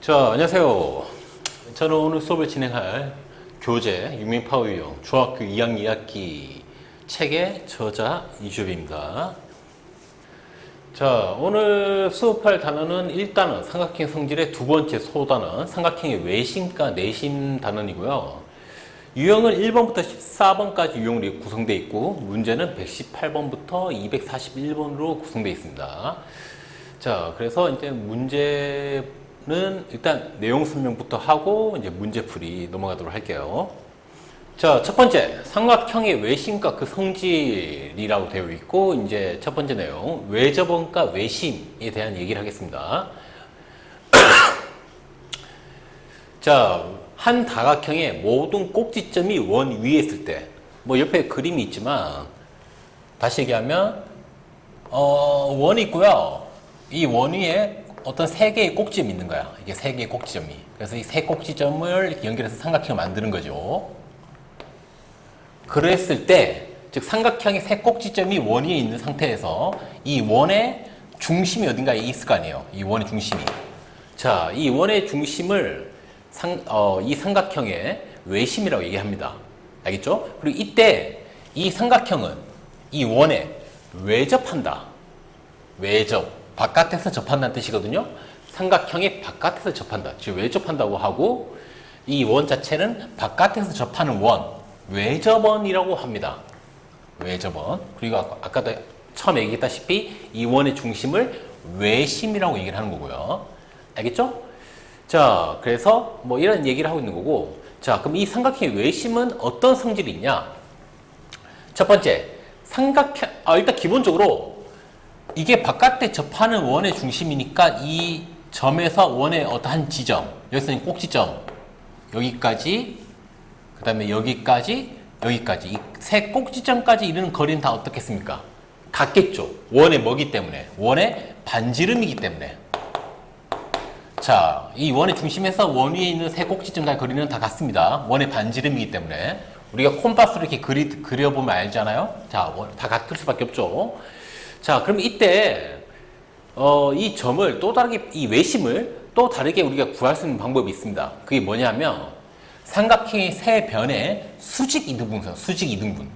자, 안녕하세요. 저는 오늘 수업을 진행할 교재 유민파워 유형 중학교 2학년 2학기 책의 저자 이주엽입니다. 자, 오늘 수업할 단어는 1단원 삼각형 성질의 두 번째 소단원 삼각형의 외심과 내심 단원이고요. 유형은 1번부터 14번까지 유형으로 구성되어 있고 문제는 118번부터 241번으로 구성되어 있습니다. 자, 그래서 이제 문제는 일단 내용 설명부터 하고 이제 문제풀이 넘어가도록 할게요. 자, 첫 번째 삼각형의 외심과 그 성질이라고 되어 있고 이제 첫 번째 내용 외접원과 외심에 대한 얘기를 하겠습니다. 자, 한 다각형의 모든 꼭지점이 원 위에 있을 때, 뭐 옆에 그림이 있지만 다시 얘기하면 원이 있고요. 이 원 위에 어떤 세 개의 꼭지점이 있는 거야. 이게 세 개의 꼭지점이. 그래서 이 세 꼭지점을 이렇게 연결해서 삼각형을 만드는 거죠. 그랬을 때, 즉 삼각형의 세 꼭지점이 원 위에 있는 상태에서 이 원의 중심이 어딘가에 있을 거 아니에요. 이 원의 중심이. 자, 이 원의 중심을 이 삼각형의 외심이라고 얘기합니다. 알겠죠? 그리고 이때 이 삼각형은 이 원에 외접한다. 외접. 바깥에서 접한다는 뜻이거든요. 삼각형이 바깥에서 접한다. 즉 외접한다고 하고 이 원 자체는 바깥에서 접하는 원, 외접원이라고 합니다. 외접원. 그리고 아까도 처음에 얘기했다시피 이 원의 중심을 외심이라고 얘기를 하는 거고요. 알겠죠? 자, 그래서 뭐 이런 얘기를 하고 있는 거고, 자, 그럼 이 삼각형의 외심은 어떤 성질이 있냐? 첫 번째, 삼각형, 일단 기본적으로 이게 바깥에 접하는 원의 중심이니까 이 점에서 원의 어떠한 지점, 여기서는 꼭지점, 여기까지, 그 다음에 여기까지, 여기까지, 이 세 꼭지점까지 이르는 거리는 다 어떻겠습니까? 같겠죠. 원의 뭐기 때문에, 원의 반지름이기 때문에. 자, 이 원의 중심에서 원 위에 있는 세 꼭지점 다 거리는 다 같습니다. 원의 반지름이기 때문에. 우리가 콤파스로 이렇게 그려보면 알잖아요? 자, 다 같을 수밖에 없죠. 자, 그럼 이때, 이 점을 또 다르게, 이 외심을 또 다르게 우리가 구할 수 있는 방법이 있습니다. 그게 뭐냐면, 삼각형의 세 변의 수직 이등분선, 수직 이등분.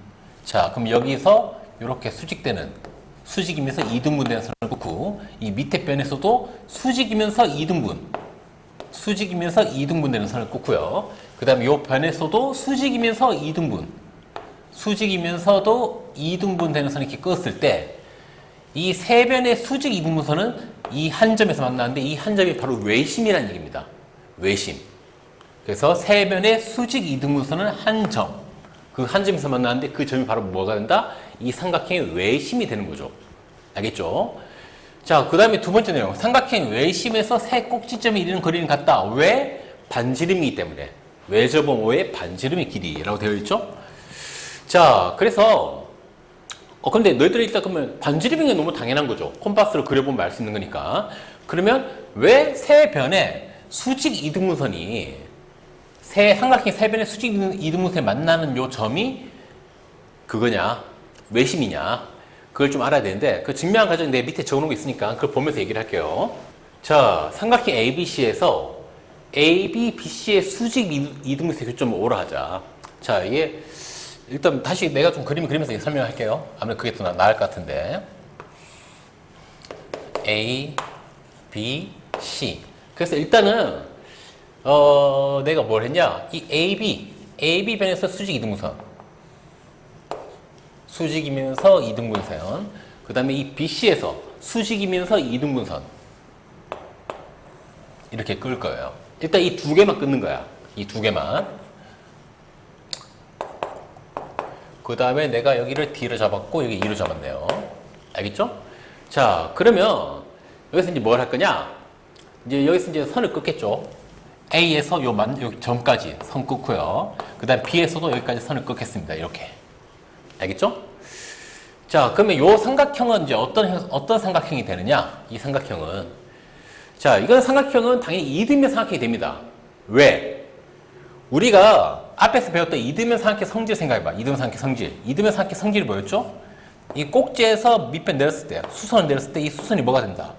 자, 그럼 여기서 이렇게 수직이면서 이등분되는 선을 긋고, 이 밑에 변에서도 수직이면서 이등분되는 선을 긋고요. 그 다음에 이 변에서도 수직이면서 수직이면서도 이등분되는 선을 이렇게 긋었을 때, 이 세 변의 수직 이등분선은 이 한 점에서 만나는데 이 한 점이 바로 외심이라는 얘기입니다. 외심. 그래서 세 변의 수직 이등분선은 한 점. 그 한 점에서 만나는데 그 점이 바로 뭐가 된다? 이 삼각형의 외심이 되는 거죠. 알겠죠? 자, 그 다음에 두 번째 내용. 삼각형 외심에서 세 꼭지점이 이르는 거리는 같다. 왜? 반지름이기 때문에. 외접원 O의 반지름의 길이라고 되어 있죠? 자, 그래서 근데 너희들이 일단 그러면 반지름인 게 너무 당연한 거죠. 콤파스로 그려보면 알 수 있는 거니까. 그러면 왜 세 변의 수직 이등분선이 삼각형 세 변의 수직 이등분선에 만나는 요 점이 그거냐? 외심이냐? 그걸 좀 알아야 되는데 그 증명한 과정 내 밑에 적어놓은 거 있으니까 그걸 보면서 얘기를 할게요. 자, 삼각형 ABC에서 AB, BC의 수직 이등분선의 교점을 오라 하자. 자, 이게 일단 다시 내가 좀 그림을 그리면서 설명할게요. 아무래도 그게 더 나을 것 같은데. A, B, C. 그래서 일단은 내가 뭘 했냐? 이 AB 변에서 수직 이등분선. 수직이면서 이등분선. 그 다음에 이 BC에서 수직이면서 이등분선. 이렇게 끌 거예요. 일단 이 두 개만 끊는 거야. 이 두 개만. 그 다음에 내가 여기를 D로 잡았고 여기 E로 잡았네요. 알겠죠? 자, 그러면 여기서 이제 뭘 할 거냐? 이제 여기서 이제 선을 긋겠죠. A에서 요 점까지 선 긋고요. 그 다음 B에서도 여기까지 선을 긋겠습니다. 이렇게. 알겠죠? 자, 그러면 요 삼각형은 이제 어떤 삼각형이 되느냐? 이 삼각형은. 자, 이건 삼각형은 당연히 이등변 삼각형이 됩니다. 왜? 우리가 앞에서 배웠던 이등변 삼각형 성질 생각해봐. 이등변 삼각형 성질. 이등변 삼각형 성질이 뭐였죠? 이 꼭지에서 밑변 내렸을 때, 수선을 내렸을 때 이 수선이 뭐가 된다?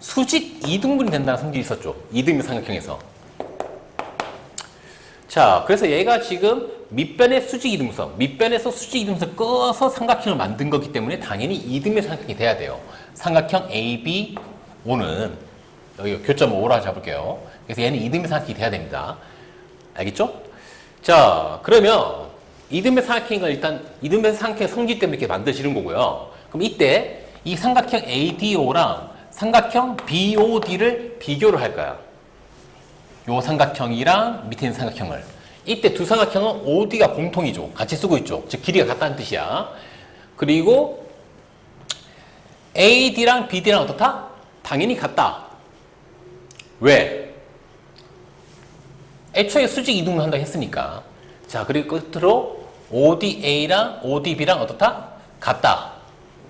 수직 이등분이 된다는 성질이 있었죠. 이등변 삼각형에서. 자, 그래서 얘가 지금 밑변의 수직 이등분선, 밑변에서 수직 이등분선 꺼서 삼각형을 만든 거기 때문에 당연히 이등변 삼각형이 돼야 돼요. 삼각형 ABO는 여기 교점 5라 잡을게요. 그래서 얘는 이등변 삼각형이 돼야 됩니다. 알겠죠? 자, 그러면 이등변 삼각형인 건 일단 이등변 삼각형 성질 때문에 이렇게 만들어지는 거고요. 그럼 이때 이 삼각형 ADO랑 삼각형 BOD를 비교를 할 거야. 요 삼각형이랑 밑에 있는 삼각형을. 이때 두 삼각형은 OD가 공통이죠. 같이 쓰고 있죠. 즉 길이가 같다는 뜻이야. 그리고 AD랑 BD랑 어떻다? 당연히 같다. 왜? 애초에 수직 이등분 한다고 했으니까. 자, 그리고 끝으로 ODA랑 ODB랑 어떻다? 같다.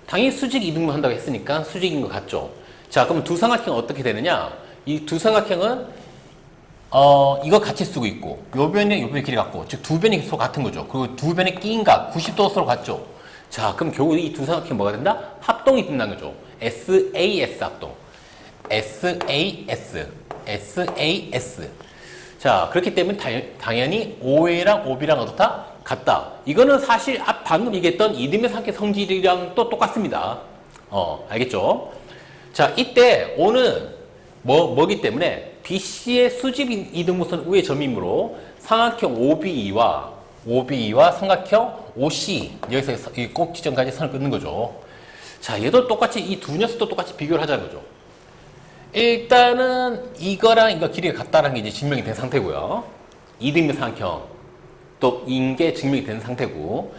당연히 수직 이등분 한다고 했으니까 수직인 것 같죠. 자, 그럼 두 삼각형은 어떻게 되느냐? 이 두 삼각형은 이거 같이 쓰고 있고 요 변이랑 요 변의 길이 같고 즉 두 변이 서로 같은 거죠. 그리고 두 변의 끼인 각 90도 서로 같죠. 자, 그럼 결국 이 두 삼각형이 뭐가 된다? 합동이 된다는 거죠. SAS 합동. SAS. 자, 그렇기 때문에 당연히 OA랑 OB랑 어떻다? 같다. 이거는 사실 방금 얘기했던 이등변 삼각형 성질이랑 또 똑같습니다. 알겠죠? 자, 이때 O는 뭐기 때문에 BC의 수직 이등분선 위의 점이므로 삼각형 OBE와 삼각형 OC 여기서 이 꼭지점까지 선을 끊는 거죠. 자, 얘도 똑같이 이 두 녀석도 똑같이 비교를 하자는 거죠. 일단은 이거랑 이거 길이가 같다는 게 이제 증명이 된 상태고요. 이등변 삼각형 또 인 게 증명이 된 상태고.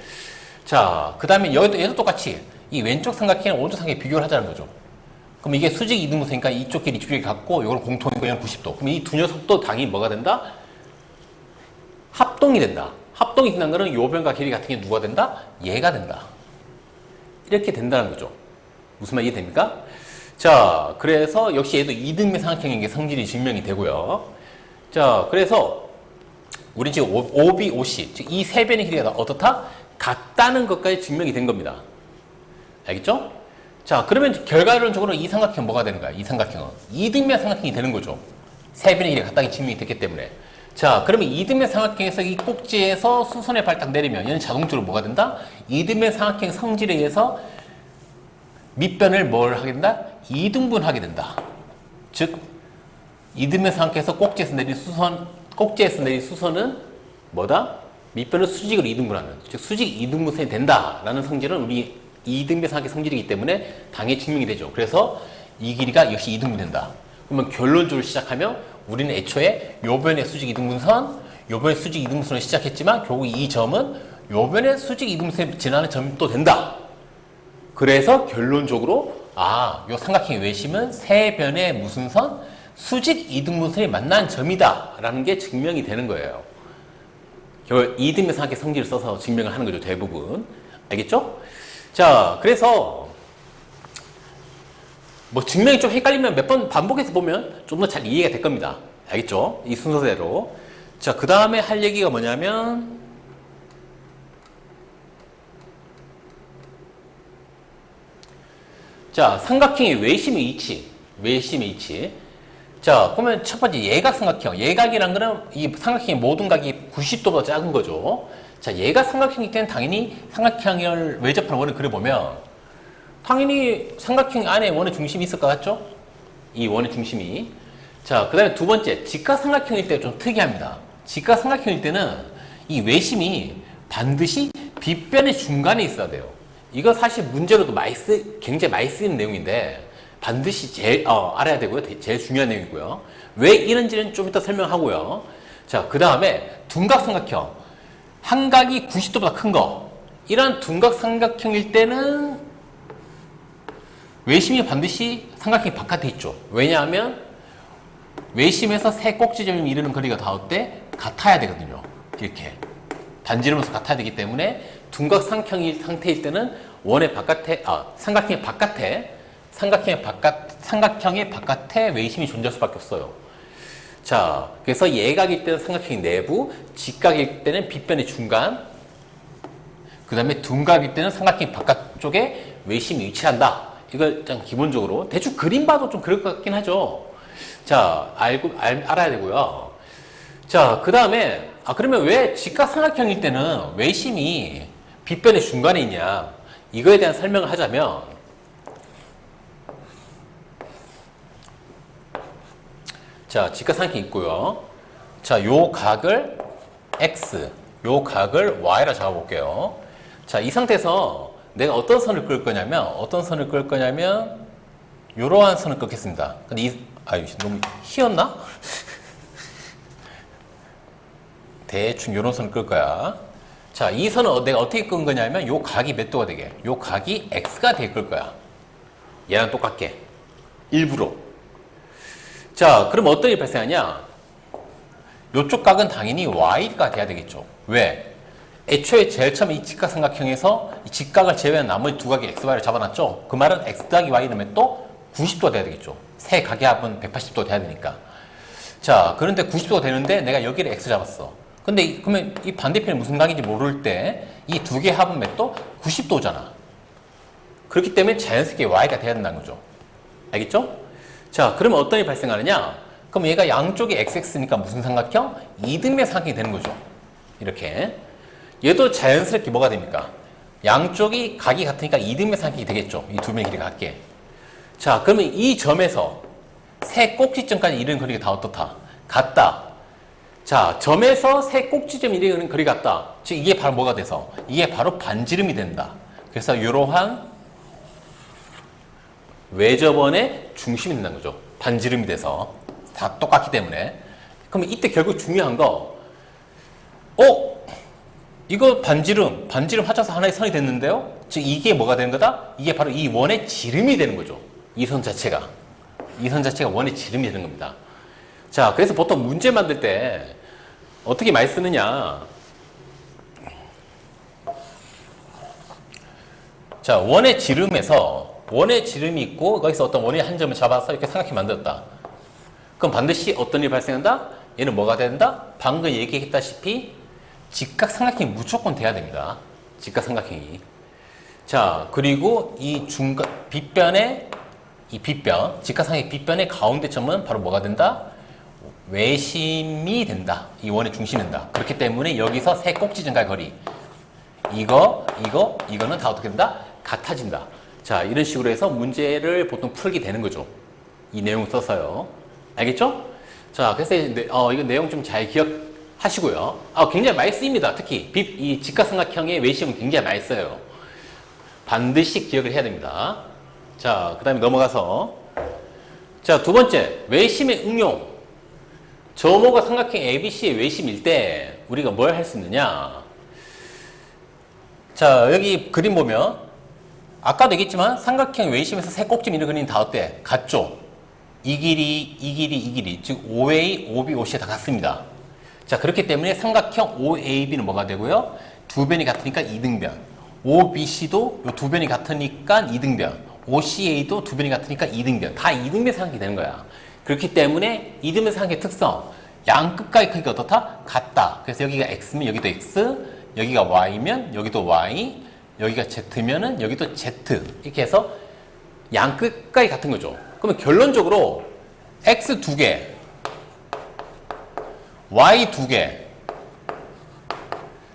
자, 그 다음에 얘도 똑같이 이 왼쪽 삼각형이랑 오른쪽 삼각형 비교를 하자는 거죠. 그럼 이게 수직 이등분선이니까 이쪽 길이 이쪽 길이 같고 이거는 공통이고 얘는 90도. 그럼 이 두 녀석도 당연히 뭐가 된다? 합동이 된다. 합동이 된다는 거는 요 변과 길이 같은 게 누가 된다? 얘가 된다. 이렇게 된다는 거죠. 무슨 말 이해됩니까? 자, 그래서 역시 얘도 이등변 삼각형인 게 성질이 증명이 되고요. 자, 그래서 우리 지금 OB, OC 즉 이 세 변의 길이가 어떻다? 같다는 것까지 증명이 된 겁니다. 알겠죠? 자, 그러면 결과론적으로 이 삼각형 뭐가 되는 거야? 이 삼각형은 이등변 삼각형이 되는 거죠. 세 변의 길이가 같다는 증명이 됐기 때문에. 자, 그러면 이등변 삼각형에서 이 꼭지에서 수선에 발 딱 내리면 얘는 자동적으로 뭐가 된다? 이등변 삼각형 성질에 의해서 밑변을 뭘 하게 된다? 이등분하게 된다. 즉 이등변 삼각형에서 꼭지에서 내린 수선은 뭐다? 밑변을 수직으로 이등분하는, 즉 수직 이등분선이 된다라는 성질은 우리 이등변 삼각형 성질이기 때문에 당연히 증명이 되죠. 그래서 이 길이가 역시 이등분된다. 그러면 결론적으로 시작하면 우리는 애초에 요 변의 수직 이등분선, 요 변의 수직 이등분선을 시작했지만 결국 이 점은 요 변의 수직 이등분선에 지나는 점이 또 된다. 그래서 결론적으로 요 삼각형의 외심은 세 변의 무슨 선? 수직 이등분선이 만난 점이다 라는 게 증명이 되는 거예요. 결국 이등변 삼각형 성질을 써서 증명을 하는 거죠. 대부분. 알겠죠? 자, 그래서 뭐 증명이 좀 헷갈리면 몇 번 반복해서 보면 좀 더 잘 이해가 될 겁니다. 알겠죠? 이 순서대로. 자, 그 다음에 할 얘기가 뭐냐면 자, 삼각형의 외심의 위치. 자, 그러면 첫 번째 예각 삼각형. 예각이란 거는 이 삼각형의 모든 각이 90도보다 작은 거죠. 자, 예각 삼각형일 때는 당연히 삼각형을 외접하는 원을 그려보면 당연히 삼각형 안에 원의 중심이 있을 것 같죠? 이 원의 중심이. 자, 그 다음에 두 번째, 직각 삼각형일 때 좀 특이합니다. 직각 삼각형일 때는 이 외심이 반드시 빗변의 중간에 있어야 돼요. 이거 사실 문제로도 굉장히 많이 쓰이는 내용인데 반드시 제일 알아야 되고요. 제일 중요한 내용이고요. 왜 이런지는 좀 이따 설명하고요. 자, 그 다음에 둔각삼각형. 한 각이 90도보다 큰 거. 이런 둔각삼각형일 때는 외심이 반드시 삼각형이 바깥에 있죠. 왜냐하면 외심에서 세 꼭지점을 이루는 거리가 다 어때? 같아야 되거든요. 이렇게. 반지름으로서 같아야 되기 때문에 둔각삼각형의 상태일 때는 원의 바깥에, 삼각형의 바깥에 외심이 존재할 수밖에 없어요. 자, 그래서 예각일 때는 삼각형의 내부, 직각일 때는 빗변의 중간, 그 다음에 둔각일 때는 삼각형의 바깥쪽에 외심이 위치한다. 이거 일단 기본적으로 대충 그림 봐도 좀 그럴 것 같긴 하죠. 자, 알아야 되고요. 자, 그 다음에, 그러면 왜 직각삼각형일 때는 외심이 빗변의 중간에 있냐? 이거에 대한 설명을 하자면, 자, 직각삼각형이 있고요. 자, 요 각을 X, 요 각을 Y라 잡아볼게요. 자, 이 상태에서 내가 어떤 선을 끌 거냐면, 요러한 선을 끌겠습니다. 근데 너무 휘었나? 대충 요런 선을 끌 거야. 자, 이 선은 내가 어떻게 끈 거냐면, 요 각이 몇 도가 되게? 요 각이 X가 되게 끌 거야. 얘랑 똑같게. 일부러. 자, 그럼 어떤 일이 발생하냐? 요쪽 각은 당연히 Y가 돼야 되겠죠. 왜? 애초에 제일 처음에 이 직각삼각형에서 이 직각을 제외한 나머지 두 각의 XY를 잡아놨죠? 그 말은 X 더하기 Y 넣으면 또 90도가 돼야 되겠죠. 세 각의 합은 180도 돼야 되니까. 자, 그런데 90도가 되는데 내가 여기를 X 잡았어. 근데 그러면 이 반대편이 무슨 각인지 모를 때 이 두 개의 합은 몇 도? 90도잖아. 그렇기 때문에 자연스럽게 Y가 돼야 된다는 거죠. 알겠죠? 자, 그러면 어떤 일이 발생하느냐? 그럼 얘가 양쪽이 XX니까 무슨 삼각형? 이등변 삼각형이 되는 거죠. 이렇게. 얘도 자연스럽게 뭐가 됩니까? 양쪽이 각이 같으니까 이등변 삼각형이 되겠죠. 이 두 변의 길이가 같게. 자, 그러면 이 점에서 세 꼭지점까지 이르는 거리가 다 어떻다? 같다. 자, 점에서 세 꼭지점 이르는 거리가 같다. 즉, 이게 바로 뭐가 돼서? 이게 바로 반지름이 된다. 그래서 이러한 외접원의 중심이 된다는 거죠. 반지름이 돼서. 다 똑같기 때문에. 그러면 이때 결국 중요한 거, 이거 반지름 합쳐서 하나의 선이 됐는데요? 즉, 이게 뭐가 되는 거다? 이게 바로 이 원의 지름이 되는 거죠. 이 선 자체가 원의 지름이 되는 겁니다. 자, 그래서 보통 문제 만들 때 어떻게 많이 쓰느냐? 자, 원의 지름이 있고 거기서 어떤 원의 한 점을 잡아서 이렇게 삼각형 만들었다. 그럼 반드시 어떤 일이 발생한다? 얘는 뭐가 된다? 방금 얘기했다시피 직각삼각형이 무조건 돼야 됩니다. 직각삼각형이. 자, 그리고 이 중간 빗변의 직각삼각형 빗변의 가운데 점은 바로 뭐가 된다? 외심이 된다. 이 원의 중심이 된다. 그렇기 때문에 여기서 세 꼭지점과의 거리, 이거는 다 어떻게 된다? 같아진다. 자, 이런 식으로 해서 문제를 보통 풀게 되는 거죠. 이 내용을 써서요. 알겠죠? 자, 그래서 이거 내용 좀 잘 기억하시고요. 굉장히 많이 쓰입니다. 특히 이 직각삼각형의 외심은 굉장히 많이 써요. 반드시 기억을 해야 됩니다. 자, 그 다음에 넘어가서, 자, 두 번째, 외심의 응용. 점호가 삼각형 ABC의 외심일 때 우리가 뭘 할 수 있느냐? 자, 여기 그림 보면 아까도 얘기했지만 삼각형 외심에서 세 꼭지점 이런 그림이 다 어때? 같죠? 이 길이 즉 OA, OB, OC 다 같습니다. 자, 그렇기 때문에 삼각형 OAB는 뭐가 되고요? 두 변이 같으니까 이등변. OBC도 이 두 변이 같으니까 이등변. OCA도 두 변이 같으니까 이등변. 다 이등변 삼각형이 되는 거야. 그렇기 때문에 이등변 삼각형의 특성, 양 끝까지 크기가 어떻다? 같다. 그래서 여기가 X면 여기도 X, 여기가 Y면 여기도 Y, 여기가 Z면은 여기도 Z. 이렇게 해서 양 끝까지 같은 거죠. 그러면 결론적으로 X 두 개, Y 두 개,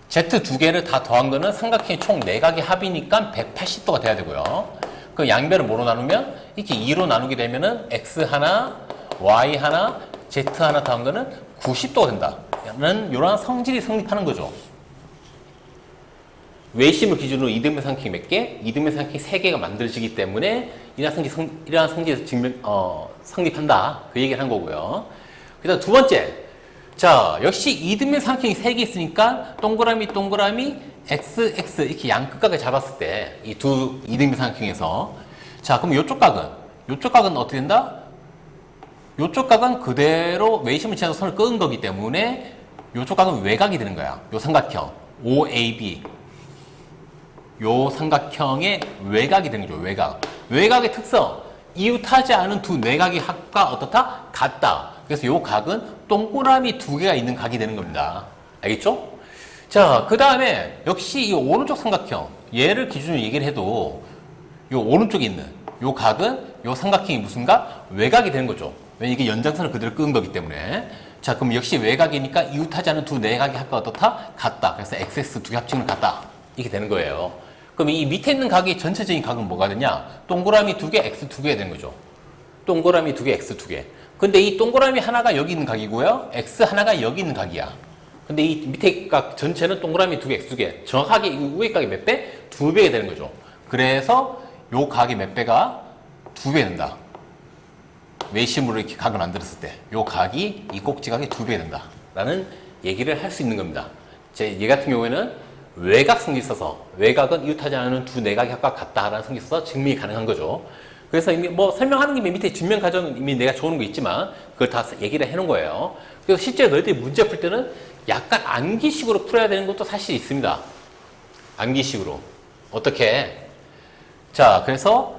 Z 두 개를 다 더한 거는 삼각형의 총 네각의 합이니까 180도가 돼야 되고요. 그 양변을 뭐로 나누면 이렇게 2로 나누게 되면은 X 하나, Y 하나, Z 하나 더한 거는 90도가 된다. 이런 성질이 성립하는 거죠. 외심을 기준으로 이등변 삼각형이 몇 개? 이등변 삼각형이 3개가 만들어지기 때문에 이러한 성질에서 성립한다. 그 얘기를 한 거고요. 그 다음 두 번째. 자, 역시 이등변 삼각형이 3개 있으니까 동그라미, X, X 이렇게 양 끝각을 잡았을 때 이 두 이등변 삼각형에서 자, 그럼 요쪽 각은 어떻게 된다? 요쪽 각은 그대로 외심을 지나서 선을 끄은 거기 때문에 요쪽 각은 외곽이 되는 거야. 요 삼각형 OAB 요 삼각형의 외곽이 되는 거죠. 외곽의 특성, 이웃하지 않은 두 내각의 합과 어떻다? 같다. 그래서 요 각은 동그라미 두 개가 있는 각이 되는 겁니다. 알겠죠? 자, 그 다음에 역시 이 오른쪽 삼각형, 얘를 기준으로 얘기를 해도 요 오른쪽에 있는 요 각은 요 삼각형이 무슨가? 외곽이 되는 거죠. 왜냐면 이게 연장선을 그대로 끄은 거기 때문에. 자, 그럼 역시 외곽이니까 이웃하지 않은 두 내각의 합과 어떻다? 같다. 그래서 xx 두 개 합치면 같다. 이렇게 되는 거예요. 그럼 이 밑에 있는 각이 전체적인 각은 뭐가 되냐? 동그라미 두 개, x 두 개 되는 거죠. 동그라미 두 개, x 두 개. 근데 이 동그라미 하나가 여기 있는 각이고요. x 하나가 여기 있는 각이야. 근데 이 밑에 각 전체는 동그라미 두 개, x 두 개. 정확하게 이 위에 각이 몇 배? 두 배가 되는 거죠. 그래서 요 각이 몇 배가? 두 배 된다. 외심으로 이렇게 각을 만들었을 때 요 각이 이 꼭지각이 두 배 된다. 라는 얘기를 할 수 있는 겁니다. 얘 같은 경우에는 외곽 성질이 있어서 외곽은 이웃하지 않는 두 내각의 합과 같다라는 성질이 있어서 증명이 가능한 거죠. 그래서 이미 뭐 설명하는 김에 밑에 증명 과정은 이미 내가 적어놓은 거 있지만 그걸 다 얘기를 해놓은 거예요. 그래서 실제 너희들이 문제 풀 때는 약간 암기식으로 풀어야 되는 것도 사실 있습니다. 암기식으로. 어떻게? 자, 그래서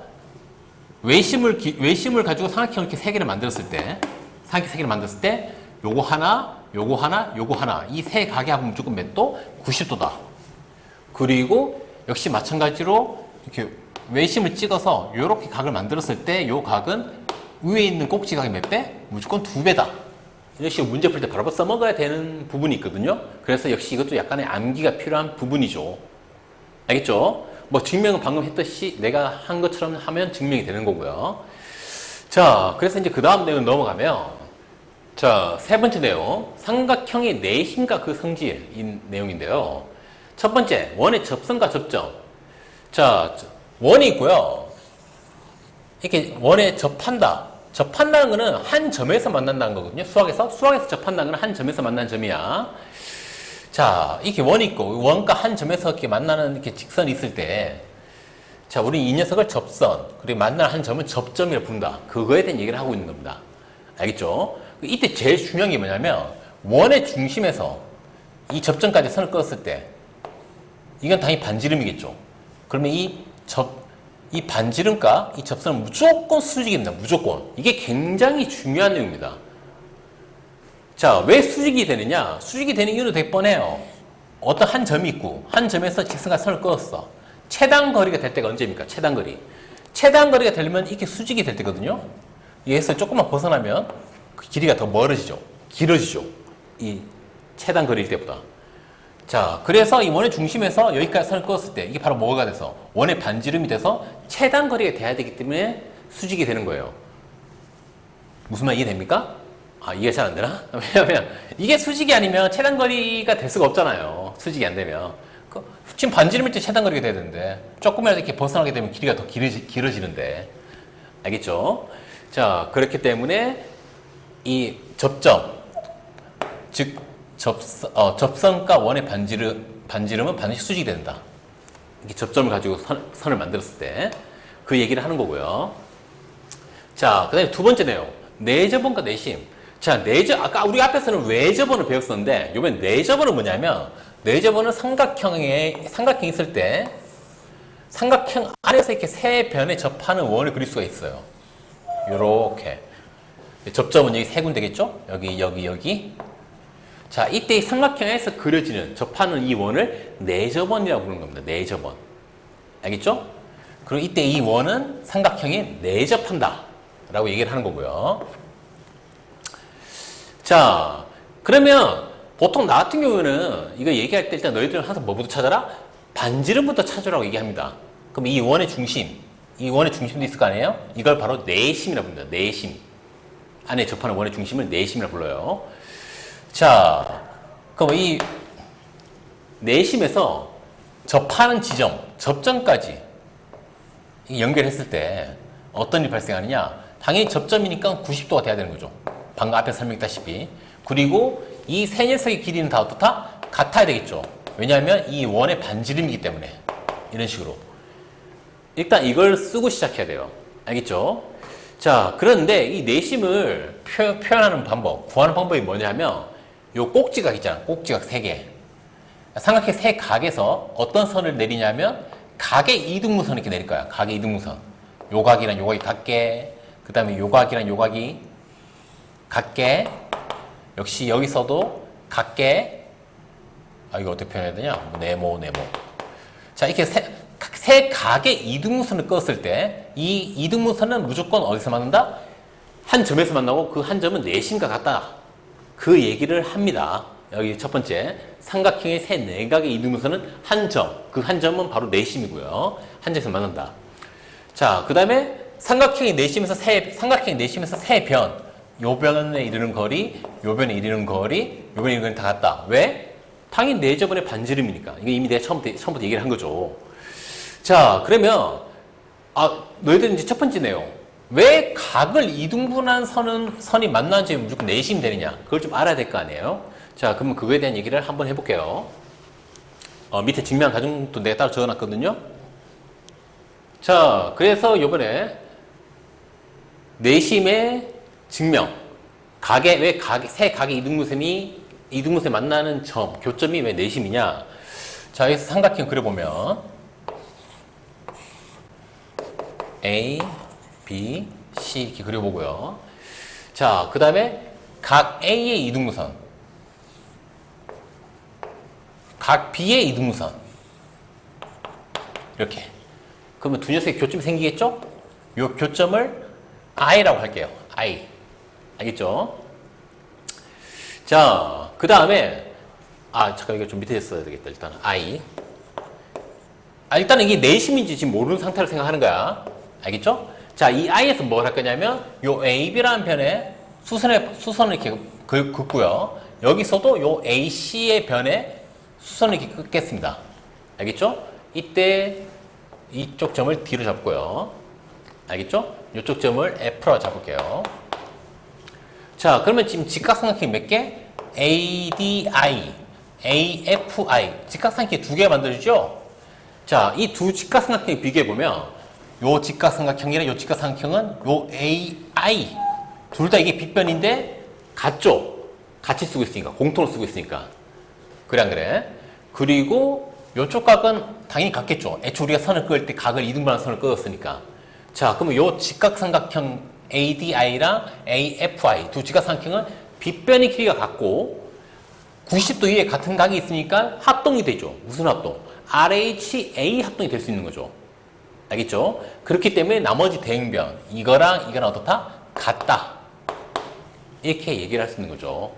외심을 가지고 삼각형을 이렇게 세 개를 만들었을 때, 삼각형 세 개를 만들었을 때, 요거 하나, 요거 하나, 요거 하나. 이 세 각의 합은 무조건 몇 도? 90도다. 그리고 역시 마찬가지로 이렇게 외심을 찍어서 요렇게 각을 만들었을 때, 요 각은 위에 있는 꼭지각이 몇 배? 무조건 두 배다. 이런 식으로 문제 풀 때 바로 써먹어야 되는 부분이 있거든요. 그래서 역시 이것도 약간의 암기가 필요한 부분이죠. 알겠죠? 뭐 증명은 방금 했듯이 내가 한 것처럼 하면 증명이 되는 거고요. 자, 그래서 이제 그 다음 내용 넘어가면, 자, 세 번째 내용, 삼각형의 내심과 그 성질인 내용인데요. 첫 번째, 원의 접선과 접점. 자, 원이 있고요. 이렇게 원에 접한다. 접한다는 거는 한 점에서 만난다는 거거든요. 수학에서 접한다는 거는 한 점에서 만나는 점이야. 자, 이렇게 원이 있고, 원과 한 점에서 이렇게 만나는 이렇게 직선이 있을 때, 자, 우리 이 녀석을 접선, 그리고 만나는 한 점은 접점이라고 부른다. 그거에 대한 얘기를 하고 있는 겁니다. 알겠죠? 이때 제일 중요한 게 뭐냐면, 원의 중심에서 이 접점까지 선을 그었을 때, 이건 당연히 반지름이겠죠. 그러면 이 반지름과 이 접선은 무조건 수직입니다. 무조건. 이게 굉장히 중요한 내용입니다. 자, 왜 수직이 되느냐? 수직이 되는 이유는 되게 뻔해요. 어떤 한 점이 있고, 한 점에서 직선과 선을 그었어. 최단 거리가 될 때가 언제입니까? 최단 거리. 최단 거리가 되려면 이렇게 수직이 될 때거든요. 여기서 조금만 벗어나면 그 길이가 더 멀어지죠. 길어지죠. 이 최단 거리일 때보다. 자, 그래서 이 원의 중심에서 여기까지 선을 그었을 때 이게 바로 뭐가 돼서 원의 반지름이 돼서 최단 거리가 돼야 되기 때문에 수직이 되는 거예요. 무슨 말 이해됩니까? 아, 이해가 잘 안 되나? 왜냐면 이게 수직이 아니면 최단 거리가 될 수가 없잖아요. 수직이 안 되면. 지금 반지름일 때 최단 거리가 돼야 되는데 조금이라도 이렇게 벗어나게 되면 길이가 더 길어지는데. 알겠죠? 자, 그렇기 때문에 이 접점, 즉 접선과 원의 반지름은 반드시 수직이 된다. 이렇게 접점을 가지고 선을 만들었을 때 그 얘기를 하는 거고요. 자, 그 다음에 두 번째 내용. 내접원과 내심. 자, 아까 우리 앞에서는 외접원을 배웠었는데, 이번엔 내접원은 뭐냐면, 내접원은 삼각형이 있을 때, 삼각형 안에서 이렇게 세 변에 접하는 원을 그릴 수가 있어요. 요렇게. 접점은 여기 세 군데겠죠? 여기. 자, 이때 이 삼각형에서 그려지는, 접하는 이 원을 내접원이라고 부르는 겁니다. 내접원. 알겠죠? 그리고 이때 이 원은 삼각형에 내접한다. 라고 얘기를 하는 거고요. 자, 그러면 보통 나 같은 경우는 이거 얘기할 때 일단 너희들은 항상 뭐부터 찾아라? 반지름부터 찾으라고 얘기합니다. 그럼 이 원의 중심도 있을 거 아니에요? 이걸 바로 내심이라고 부릅니다. 내심. 안에 접하는 원의 중심을 내심이라고 불러요. 자, 그럼 이 내심에서 접하는 지점, 접점까지 연결했을 때 어떤 일이 발생하느냐? 당연히 접점이니까 90도가 돼야 되는 거죠. 방금 앞에 설명했다시피. 그리고 이 세 녀석의 길이는 다 어떻다? 같아야 되겠죠. 왜냐하면 이 원의 반지름이기 때문에. 이런 식으로. 일단 이걸 쓰고 시작해야 돼요. 알겠죠? 자, 그런데 이 내심을 표현하는 방법, 구하는 방법이 뭐냐면 요 꼭지각 있잖아. 꼭지각 3개. 삼각형 세 각에서 어떤 선을 내리냐면 각의 이등분선을 이렇게 내릴 거야. 각의 이등분선. 요 각이랑 요 각이 같게, 그 다음에 요 각이랑 요 각이 같게, 역시 여기서도 같게, 아, 이거 어떻게 표현해야 되냐? 네모. 자, 이렇게 세 각의 이등분선을 그었을 때 이 이등분선은 무조건 어디서 만난다? 한 점에서 만나고 그 한 점은 내심과 같다. 그 얘기를 합니다. 여기 첫 번째 삼각형의 세 내각의 이등분선은 한 점, 그 한 점은 바로 내심이고요. 한 점에서 만난다. 자, 그 다음에 삼각형의 내심에서 세 변, 요 변에 이르는 거리, 요 변에 이르는 거리, 요 변에 이르는 거리 다 같다. 왜? 당연히 네 점의 반지름이니까. 이게 이미 내가 처음부터 얘기를 한 거죠. 자, 그러면 너희들 이제 첫 번째 내용. 왜 각을 이등분한 선이 만나는지 무조건 내심이 되느냐? 그걸 좀 알아야 될 거 아니에요? 자, 그러면 그거에 대한 얘기를 한번 해볼게요. 밑에 증명 가정도 내가 따로 적어놨거든요. 자, 그래서 요번에 내심의 증명. 세 각의 이등분선이 만나는 점, 교점이 왜 내심이냐? 자, 여기서 삼각형 그려보면 A, B, C 이렇게 그려보고요. 자, 그 다음에 각 A의 이등분선, 각 B의 이등분선 이렇게. 그러면 두 녀석의 교점이 생기겠죠? 이 교점을 I라고 할게요. I. 알겠죠? 자, 그 다음에 잠깐 이거 좀 밑에 써야 되겠다. 일단 I. 일단은 이게 내심인지 지금 모르는 상태로 생각하는 거야. 알겠죠? 자, 이 I에서 뭘 할 거냐면 요 AB라는 변에 수선을 이렇게 긋고요. 여기서도 요 AC의 변에 수선을 이렇게 긋겠습니다. 알겠죠? 이때 이쪽 점을 D로 잡고요. 알겠죠? 이쪽 점을 F로 잡을게요. 자, 그러면 지금 직각삼각형이 몇 개? ADI, AFI. 직각삼각형이 두 개 만들어주죠? 자, 이 두 직각삼각형을 비교해보면 요 직각삼각형이랑 요 직각삼각형은 요 AI 둘 다 이게 빗변인데 같죠? 같이 쓰고 있으니까, 공통으로 쓰고 있으니까. 그래 안 그래? 그리고 요쪽 각은 당연히 같겠죠. 애초에 우리가 선을 그을 때 각을 이등분한 선을 그었으니까. 자, 그러면 요 직각삼각형 ADI랑 AFI 두 직각삼각형은 빗변의 길이가 같고 90도 위에 같은 각이 있으니까 합동이 되죠. 무슨 합동? RHA 합동이 될 수 있는 거죠. 알겠죠? 그렇기 때문에 나머지 대응변 이거랑 어떻다? 같다. 이렇게 얘기를 할 수 있는 거죠.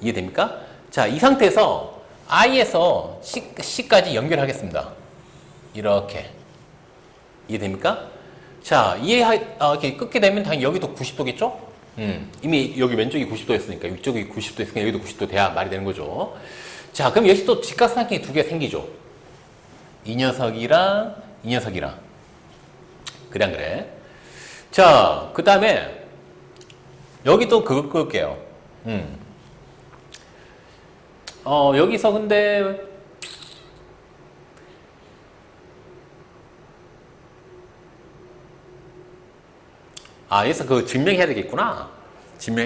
이해됩니까? 자, 이 상태에서 I에서 C까지 연결하겠습니다. 이렇게. 이해됩니까? 자, 이렇게 끊게 되면 당연히 여기도 90도겠죠? 이미 여기 왼쪽이 90도였으니까 이쪽이 90도였으니까 여기도 90도 돼야 말이 되는 거죠. 자, 그럼 여기서 또 직각삼각형이 두 개 생기죠. 이 녀석이랑 이 녀석이랑. 그래 안 그래? 자, 그 다음에 여기도 그거 끌게요. 여기서 근데 여기서 그거 증명해야 되겠구나.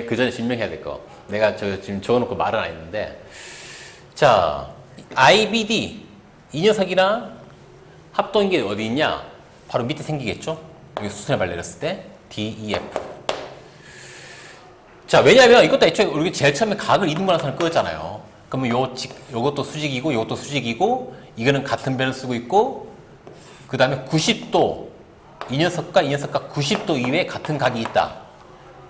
그 전에 증명해야 될 거. 내가 지금 적어놓고 말은 안 했는데. 자, IBD 이 녀석이랑 합동인 게 어디 있냐? 바로 밑에 생기겠죠? 여기 수선의 발 내렸을 때 DEF. 자, 왜냐면 이것도 애초에 우리 제일 처음에 각을 이등분한 선을 그었잖아요. 그러면 요것도 수직이고 요것도 수직이고 이거는 같은 변을 쓰고 있고 그 다음에 90도 이 녀석과 90도 이외에 같은 각이 있다.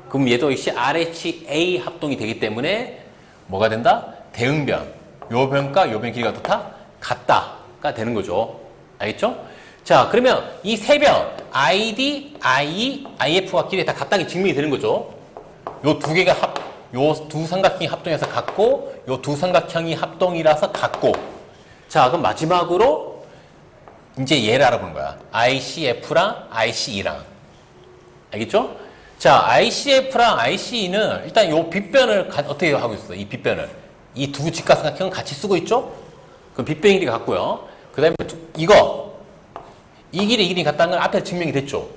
그럼 얘도 역시 RHA 합동이 되기 때문에 뭐가 된다? 대응변. 요 변과 요 변 길이가 어떻다? 같다가 되는 거죠. 알겠죠? 자, 그러면 이 세 변 ID, IE, IF와 길이 다 같다는 게 증명이 되는 거죠. 요 두 삼각형이 합동해서 같고 요 두 삼각형이 합동이라서 같고. 자, 그럼 마지막으로 이제 얘를 알아보는 거야. ICF랑 ICE랑. 알겠죠? 자, ICF랑 ICE는 일단 요 빗변을 어떻게 하고 있어? 이 빗변을. 이 두 직각삼각형은 같이 쓰고 있죠? 그럼 빗변 길이가 같고요. 그 다음에 이 길이 같다는 건 앞에 증명이 됐죠?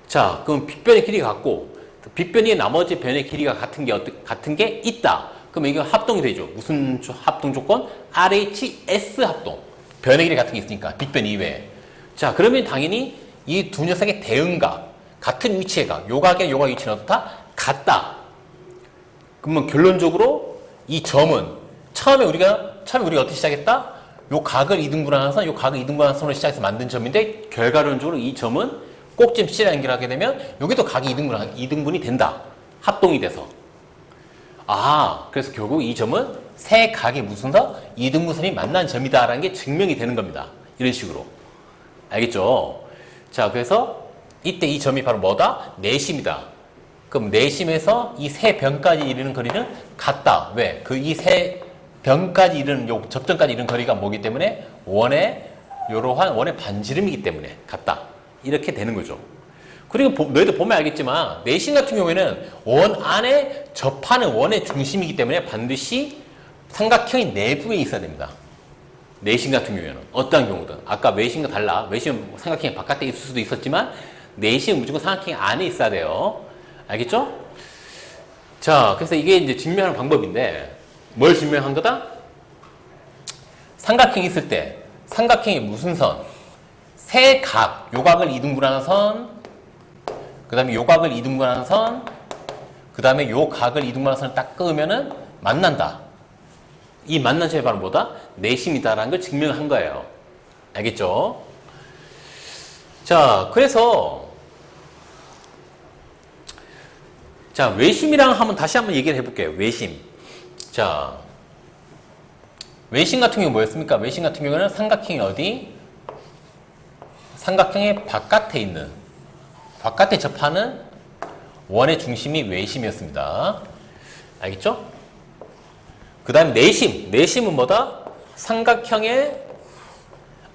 자, 그럼 빗변의 길이가 같고 빗변이 나머지 변의 길이가 같은 게 있다. 그럼 이게 합동이 되죠. 무슨 합동 조건? RHS 합동. 변의 길이 같은 게 있으니까 빗변 이외에. 자, 그러면 당연히 이 두 녀석의 대응각, 같은 위치의 각, 요 각의 요 각 위치는 어떻다? 같다. 그러면 결론적으로 이 점은 처음에 우리가 어떻게 시작했다? 요 각을 이등분하는 선, 요 각을 이등분하는 선으로 시작해서 만든 점인데 결과론적으로 이 점은 꼭지점 C랑 연결하게 되면 여기도 각이 이등분이 된다. 합동이 돼서. 아, 그래서 결국 이 점은 세 각의 무슨 선? 이등분선이 만난 점이다라는 게 증명이 되는 겁니다. 이런 식으로. 알겠죠? 자, 그래서 이때 이 점이 바로 뭐다? 내심이다. 그럼 내심에서 이 세 변까지 이르는 거리는 같다. 왜? 그 이 세 변까지 이르는, 요 접점까지 이르는 거리가 뭐기 때문에? 이러한 원의 반지름이기 때문에 같다. 이렇게 되는 거죠. 그리고 너희들 보면 알겠지만 내심 같은 경우에는 원 안에 접하는 원의 중심이기 때문에 반드시 삼각형이 내부에 있어야 됩니다. 내심 같은 경우에는 어떠한 경우든 아까 외심과 달라. 외심은 삼각형이 바깥에 있을 수도 있었지만 내심은 무조건 삼각형이 안에 있어야 돼요. 알겠죠? 자, 그래서 이게 이제 증명하는 방법인데 뭘 증명한 거다? 삼각형이 있을 때 삼각형이 무슨 선? 세 각, 요각을 이등분하는 선, 그 다음에 요각을 이등분하는 선, 그 다음에 요 각을 이등분하는 선을 딱 끄면은 만난다. 이 만난 점이 바로 뭐다? 내심이다라는 걸 증명한 거예요. 알겠죠? 자, 그래서 자, 외심이랑 다시 한번 얘기를 해볼게요. 외심. 자, 외심 같은 경우 뭐였습니까? 외심 같은 경우는 삼각형이 어디? 삼각형의 바깥에 있는, 바깥에 접하는 원의 중심이 외심이었습니다. 알겠죠? 그 다음에 내심. 내심은 뭐다? 삼각형의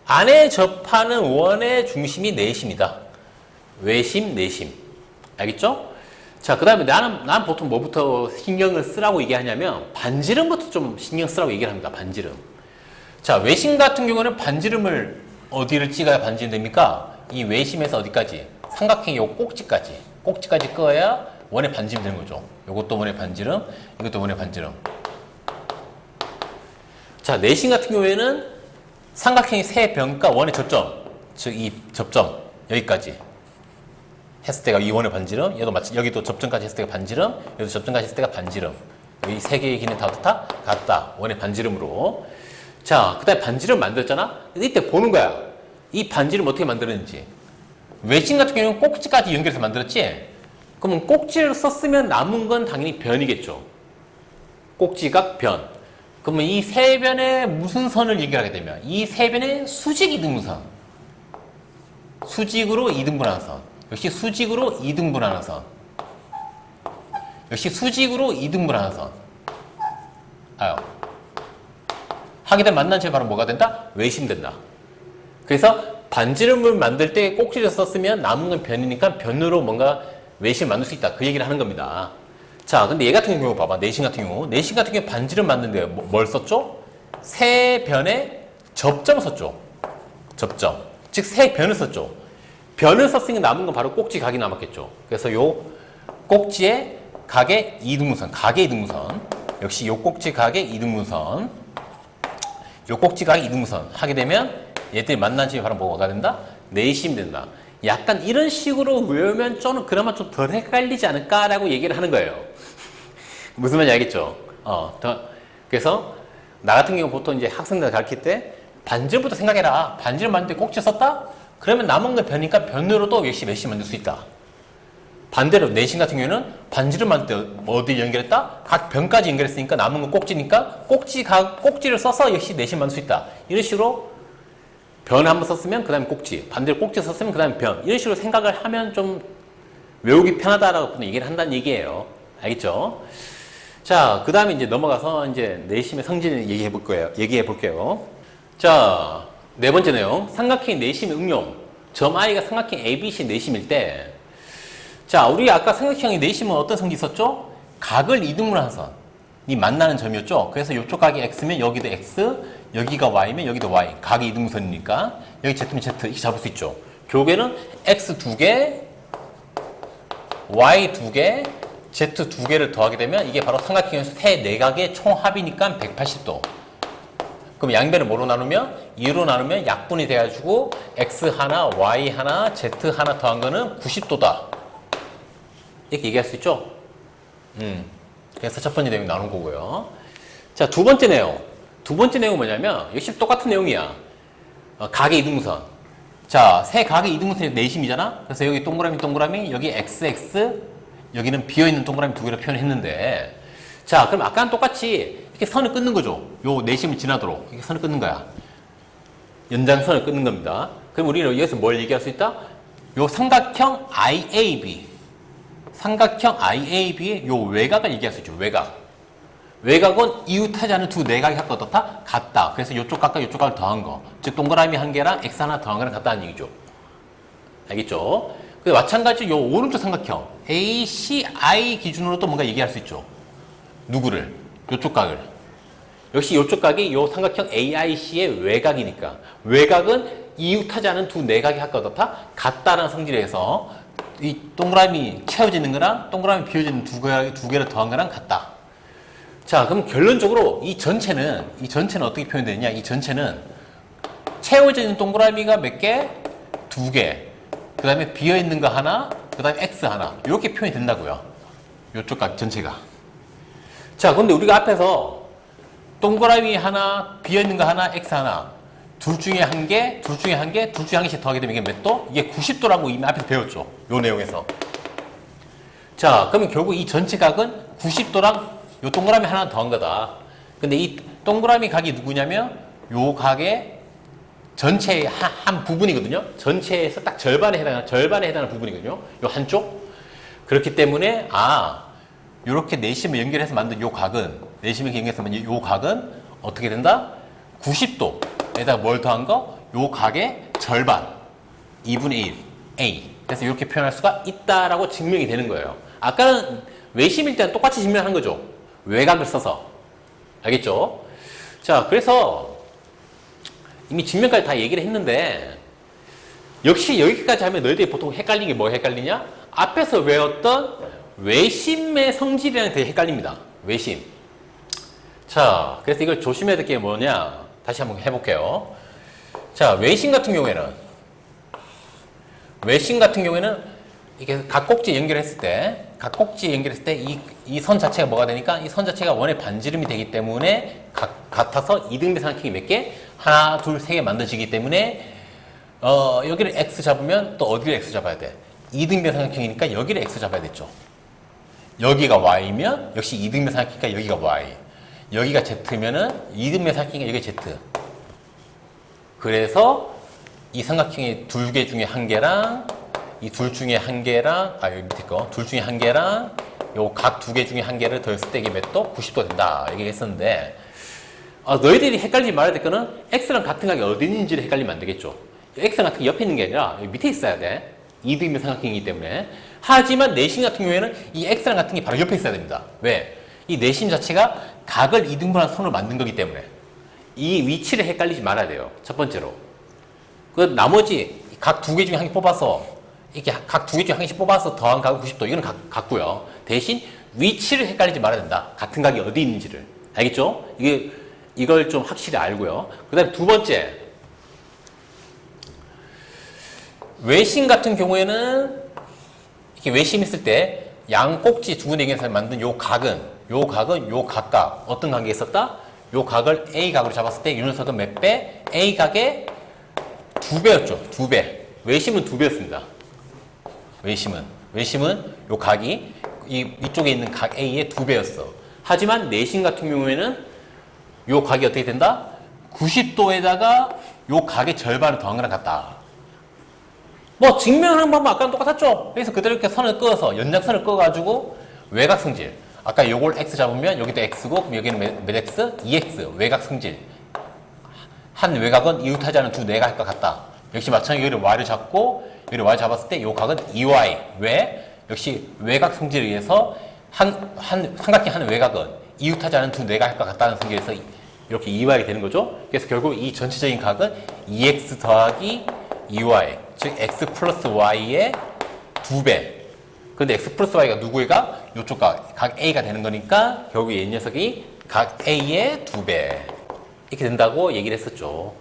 안에 접하는 원의 중심이 내심이다. 외심, 내심. 알겠죠? 자, 그 다음에 나는 보통 뭐부터 신경을 쓰라고 얘기하냐면 반지름부터 좀 신경 쓰라고 얘기를 합니다. 반지름. 자, 외심 같은 경우는 반지름을 어디를 찍어야 반지름 됩니까? 이 외심에서 어디까지? 삼각형의 요 꼭지까지 끄어야 원의 반지름 되는 거죠. 요것도 원의 반지름, 이것도 원의 반지름. 자, 내심 같은 경우에는 삼각형의 세 변과 원의 접점, 즉 이 접점 여기까지 했을 때가 이 원의 반지름, 얘도 마치 여기도 접점까지 했을 때가 반지름, 여기도 접점까지 했을 때가 반지름. 이 세 개의 길이는 다 같다. 원의 반지름으로. 자, 그 다음에 반지름 만들었잖아? 이때 보는 거야. 이 반지름 어떻게 만들었는지. 외심 같은 경우는 꼭지까지 연결해서 만들었지? 그러면 꼭지를 썼으면 남은 건 당연히 변이겠죠. 꼭지각 변. 그러면 이 세 변에 무슨 선을 연결하게 되면 이 세 변의 수직 이등분선. 수직으로 이등분하는 선. 역시 수직으로 이등분하는 선. 역시 수직으로 이등분하는 선. 하게 되면 만난 점이 바로 뭐가 된다? 외심 된다. 그래서 반지름을 만들 때 꼭지를 썼으면 남은 건 변이니까 변으로 뭔가 외심을 만들 수 있다. 그 얘기를 하는 겁니다. 자, 근데 얘 같은 경우 봐봐. 내심 같은 경우. 내심 같은 경우 반지름 만드는데 뭘 썼죠? 세 변의 접점을 썼죠. 접점. 즉, 세 변을 썼죠. 변을 썼으니 남은 건 바로 꼭지 각이 남았겠죠. 그래서 요 꼭지의 각의 이등분선, 각의 이등분선. 역시 요 꼭지 각의 이등분선. 요 꼭지 각의 이등분선 하게 되면 얘들이 만난 점이 바로 뭐가 된다? 내심이 된다. 약간 이런 식으로 외우면 좀 그나마 좀 덜 헷갈리지 않을까라고 얘기를 하는 거예요. 무슨 말인지 알겠죠? 그래서 나 같은 경우 보통 이제 학생들 가르칠 때 반지름부터 생각해라. 반지름 만들 때 꼭지 썼다? 그러면 남은 건 변이니까 변으로도 역시 메시 만들 수 있다. 반대로 내심 같은 경우에는 반지름 만들 때 어디 연결했다? 각 변까지 연결했으니까 남은 건 꼭지니까 꼭지를 써서 역시 내심 만들 수 있다. 이런 식으로 변 한번 썼으면 그 다음에 꼭지, 반대로 꼭지 썼으면 그 다음에 변. 이런 식으로 생각을 하면 좀 외우기 편하다라고 얘기를 한다는 얘기예요. 알겠죠? 자, 그 다음에 이제 넘어가서 이제 내심의 성질을 얘기해 볼게요. 자, 네 번째 내용. 삼각형의 내심의 응용. 점 I가 삼각형 ABC 내심일 때, 자, 우리 아까 삼각형의 내심은 어떤 성질이 있었죠? 각을 이등분하는 선이 만나는 점이었죠? 그래서 이쪽 각이 X면 여기도 X, 여기가 Y면 여기도 Y. 각이 이등분선이니까 여기 Z면 Z 이렇게 잡을 수 있죠. 결국에는 X 2개, Y 2개, Z 2개를 더하게 되면 이게 바로 삼각형의 세 내각의 총합이니까 180도. 그럼 양변을 뭐로 나누면? 2로 나누면 약분이 돼가지고 X 하나, Y 하나, Z 하나 더한 거는 90도다. 이렇게 얘기할 수 있죠? 그래서 첫 번째 내용이 나눈 거고요. 자, 두 번째 내용. 두 번째 내용은 뭐냐면 역시 똑같은 내용이야. 각의 이등분선. 자, 세 각의 이등분선이 내심이잖아. 그래서 여기 동그라미 여기 XX 여기는 비어있는 동그라미 두 개로 표현했는데, 자, 그럼 아까랑 똑같이 이렇게 선을 끊는 거죠. 요 내심을 지나도록 이렇게 선을 끊는 거야. 연장선을 끊는 겁니다. 그럼 우리는 여기서 뭘 얘기할 수 있다? 요 삼각형 IAB의 요 외곽을 얘기할 수 있죠. 외곽은 이웃하지 않은 두 내각이 합과 어떻다? 같다. 그래서 이쪽 각과 이쪽 각을 더한 거. 즉 동그라미 한 개랑 X 하나 더한 거랑 같다는 얘기죠. 알겠죠? 마찬가지로 요 오른쪽 삼각형 ACI 기준으로 또 뭔가 얘기할 수 있죠. 누구를? 요쪽 각을. 역시 요쪽 각이 요 삼각형 AIC의 외곽이니까 외곽은 이웃하지 않은 두 내각이 합과 어떻다? 같다라는 성질을 해서 이 동그라미 채워지는 거랑 동그라미 비워지는 두 개를 더한 거랑 같다. 자, 그럼 결론적으로 이 전체는 어떻게 표현되느냐? 이 전체는 채워져 있는 동그라미가 몇 개? 두 개. 그 다음에 비어있는 거 하나, 그 다음에 X 하나. 이렇게 표현이 된다고요. 이쪽 각 전체가. 자, 근데 우리가 앞에서 동그라미 하나, 비어있는 거 하나, X 하나. 둘 중에 한 개씩 더하게 되면 이게 몇 도? 이게 90도라고 이미 앞에서 배웠죠. 요 내용에서. 자, 그러면 결국 이 전체 각은 90도랑 요 동그라미 하나 더한 거다. 근데 이 동그라미 각이 누구냐면 요 각의 전체의 한 부분이거든요. 전체에서 딱 절반에 해당하는 부분이거든요. 요 한쪽. 그렇기 때문에 요렇게 내심을 연결해서 만든 요 각은 요 각은 어떻게 된다? 90도에다가 뭘 더한 거? 요 각의 절반 2분의 1 A. 그래서 이렇게 표현할 수가 있다라고 증명이 되는 거예요. 아까는 외심일 때는 똑같이 증명한 거죠. 외곽을 써서. 알겠죠? 자, 그래서 이미 증명까지 다 얘기를 했는데 역시 여기까지 하면 너희들이 보통 헷갈리는 게 뭐 헷갈리냐? 앞에서 외웠던 외심의 성질이랑 되게 het갈립니다. 외심. 자, 그래서 이걸 조심해야 될 게 뭐냐? 다시 한번 해볼게요. 자, 외심 같은 경우에는 이게 각꼭지 연결했을 때 이 선 자체가 뭐가 되니까 이 선 자체가 원의 반지름이 되기 때문에 같아서 이등변 삼각형이 몇 개? 하나, 둘, 세 개 만들어지기 때문에 여기를 X 잡으면 또 어디를 X 잡아야 돼? 이등변 삼각형이니까 여기를 X 잡아야 됐죠. 여기가 Y면 역시 이등변 삼각형이니까 여기가 Y. 여기가 Z면은 이등변 삼각형이니까 여기가 Z. 그래서 이 삼각형의 두 개 중에 한 개랑 이 둘 중에 한 개랑 여기 밑에 거 둘 중에 한 개랑 요 각 두 개 중에 한 개를 더했을 때 이게 몇 도? 90도 된다 얘기했었는데 너희들이 헷갈리지 말아야 될 거는 X랑 같은 각이 어디 있는지를 헷갈리면 안 되겠죠. X랑 같은 게 옆에 있는 게 아니라 여기 밑에 있어야 돼. 이등변 삼각형이기 때문에. 하지만 내심 같은 경우에는 이 X랑 같은 게 바로 옆에 있어야 됩니다. 왜? 이 내심 자체가 각을 이등분한 선으로 만든 거기 때문에 이 위치를 헷갈리지 말아야 돼요. 첫 번째로. 그 나머지 각 두 개 중에 한 개 뽑아서 이렇게 각 두 개 중에 한 개씩 뽑아서 더한 각은 90도. 이거는 같고요. 대신 위치를 헷갈리지 말아야 된다. 같은 각이 어디 있는지를. 알겠죠? 이걸 좀 확실히 알고요. 그 다음에 두 번째. 외심 같은 경우에는 이렇게 외심 있을 때 양꼭지 두 군데 연결해서 만든 요 각은 요 각과 어떤 관계에 있었다? 요 각을 A 각으로 잡았을 때 이 녀석은 몇 배? A 각의 2배였죠. 2배. 외심은 2배였습니다. 외심은 요 각이 이쪽에 있는 각 A의 2배였어. 하지만 내심 같은 경우에는 요 각이 어떻게 된다? 90도에다가 요 각의 절반을 더한 거랑 같다. 뭐 증명하는 방법 아까랑 똑같았죠? 그래서 그대로 이렇게 선을 그어서 연장선을 그어가지고 외곽 성질. 아까 요걸 X 잡으면 여기도 X고 그럼 여기는 몇 X? 2X 외곽 성질. 한 외곽은 이웃하지 않은 두 내각과 같다. 역시 마찬가지로 여기를 Y를 잡고 여기를 Y 잡았을 때 요 각은 2Y. 왜? 역시 외곽 성질에 의해서 삼각형 한 외곽은 이웃하지 않은 두 내각과 같다는 성질에서 이렇게 2Y가 되는 거죠. 그래서 결국 이 전체적인 각은 2X 더하기 2Y. 즉 X 플러스 Y의 2배. 근데 X 플러스 Y가 누구가? 요쪽 각 A가 되는 거니까 결국 이 녀석이 각 A의 2배. 이렇게 된다고 얘기를 했었죠.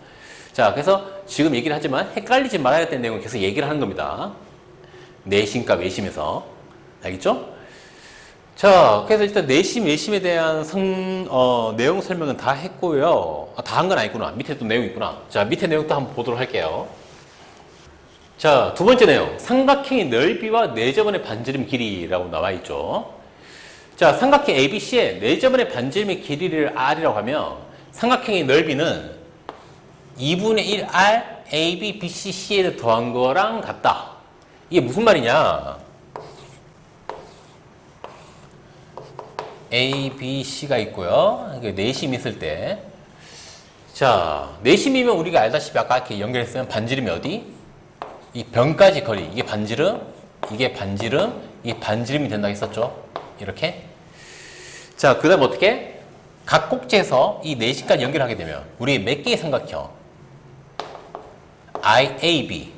자, 그래서 지금 얘기를 하지만 헷갈리지 말아야 되는 내용을 계속 얘기를 하는 겁니다. 내심과 외심에서. 알겠죠? 자, 그래서 일단 내심, 외심에 대한 내용 설명은 다 했고요. 다 한 건 아니구나. 밑에 또 내용 있구나. 자, 밑에 내용도 한번 보도록 할게요. 자, 두 번째 내용. 삼각형의 넓이와 내접원의 반지름 길이라고 나와 있죠. 자, 삼각형 ABC의 내접원의 반지름의 길이를 R이라고 하면 삼각형의 넓이는 2분의 1R AB, BC, CA를 더한 거랑 같다. 이게 무슨 말이냐? A, B, C가 있고요. 내심 있을 때. 자, 내심이면 우리가 알다시피 아까 이렇게 연결했으면 반지름이 어디? 이 변까지 거리. 이게 반지름, 이게 반지름, 이게 반지름이 된다고 했었죠. 이렇게. 자, 그 다음 어떻게? 각 꼭지에서 이 내심까지 연결하게 되면 우리 몇 개의 삼각형? IAB.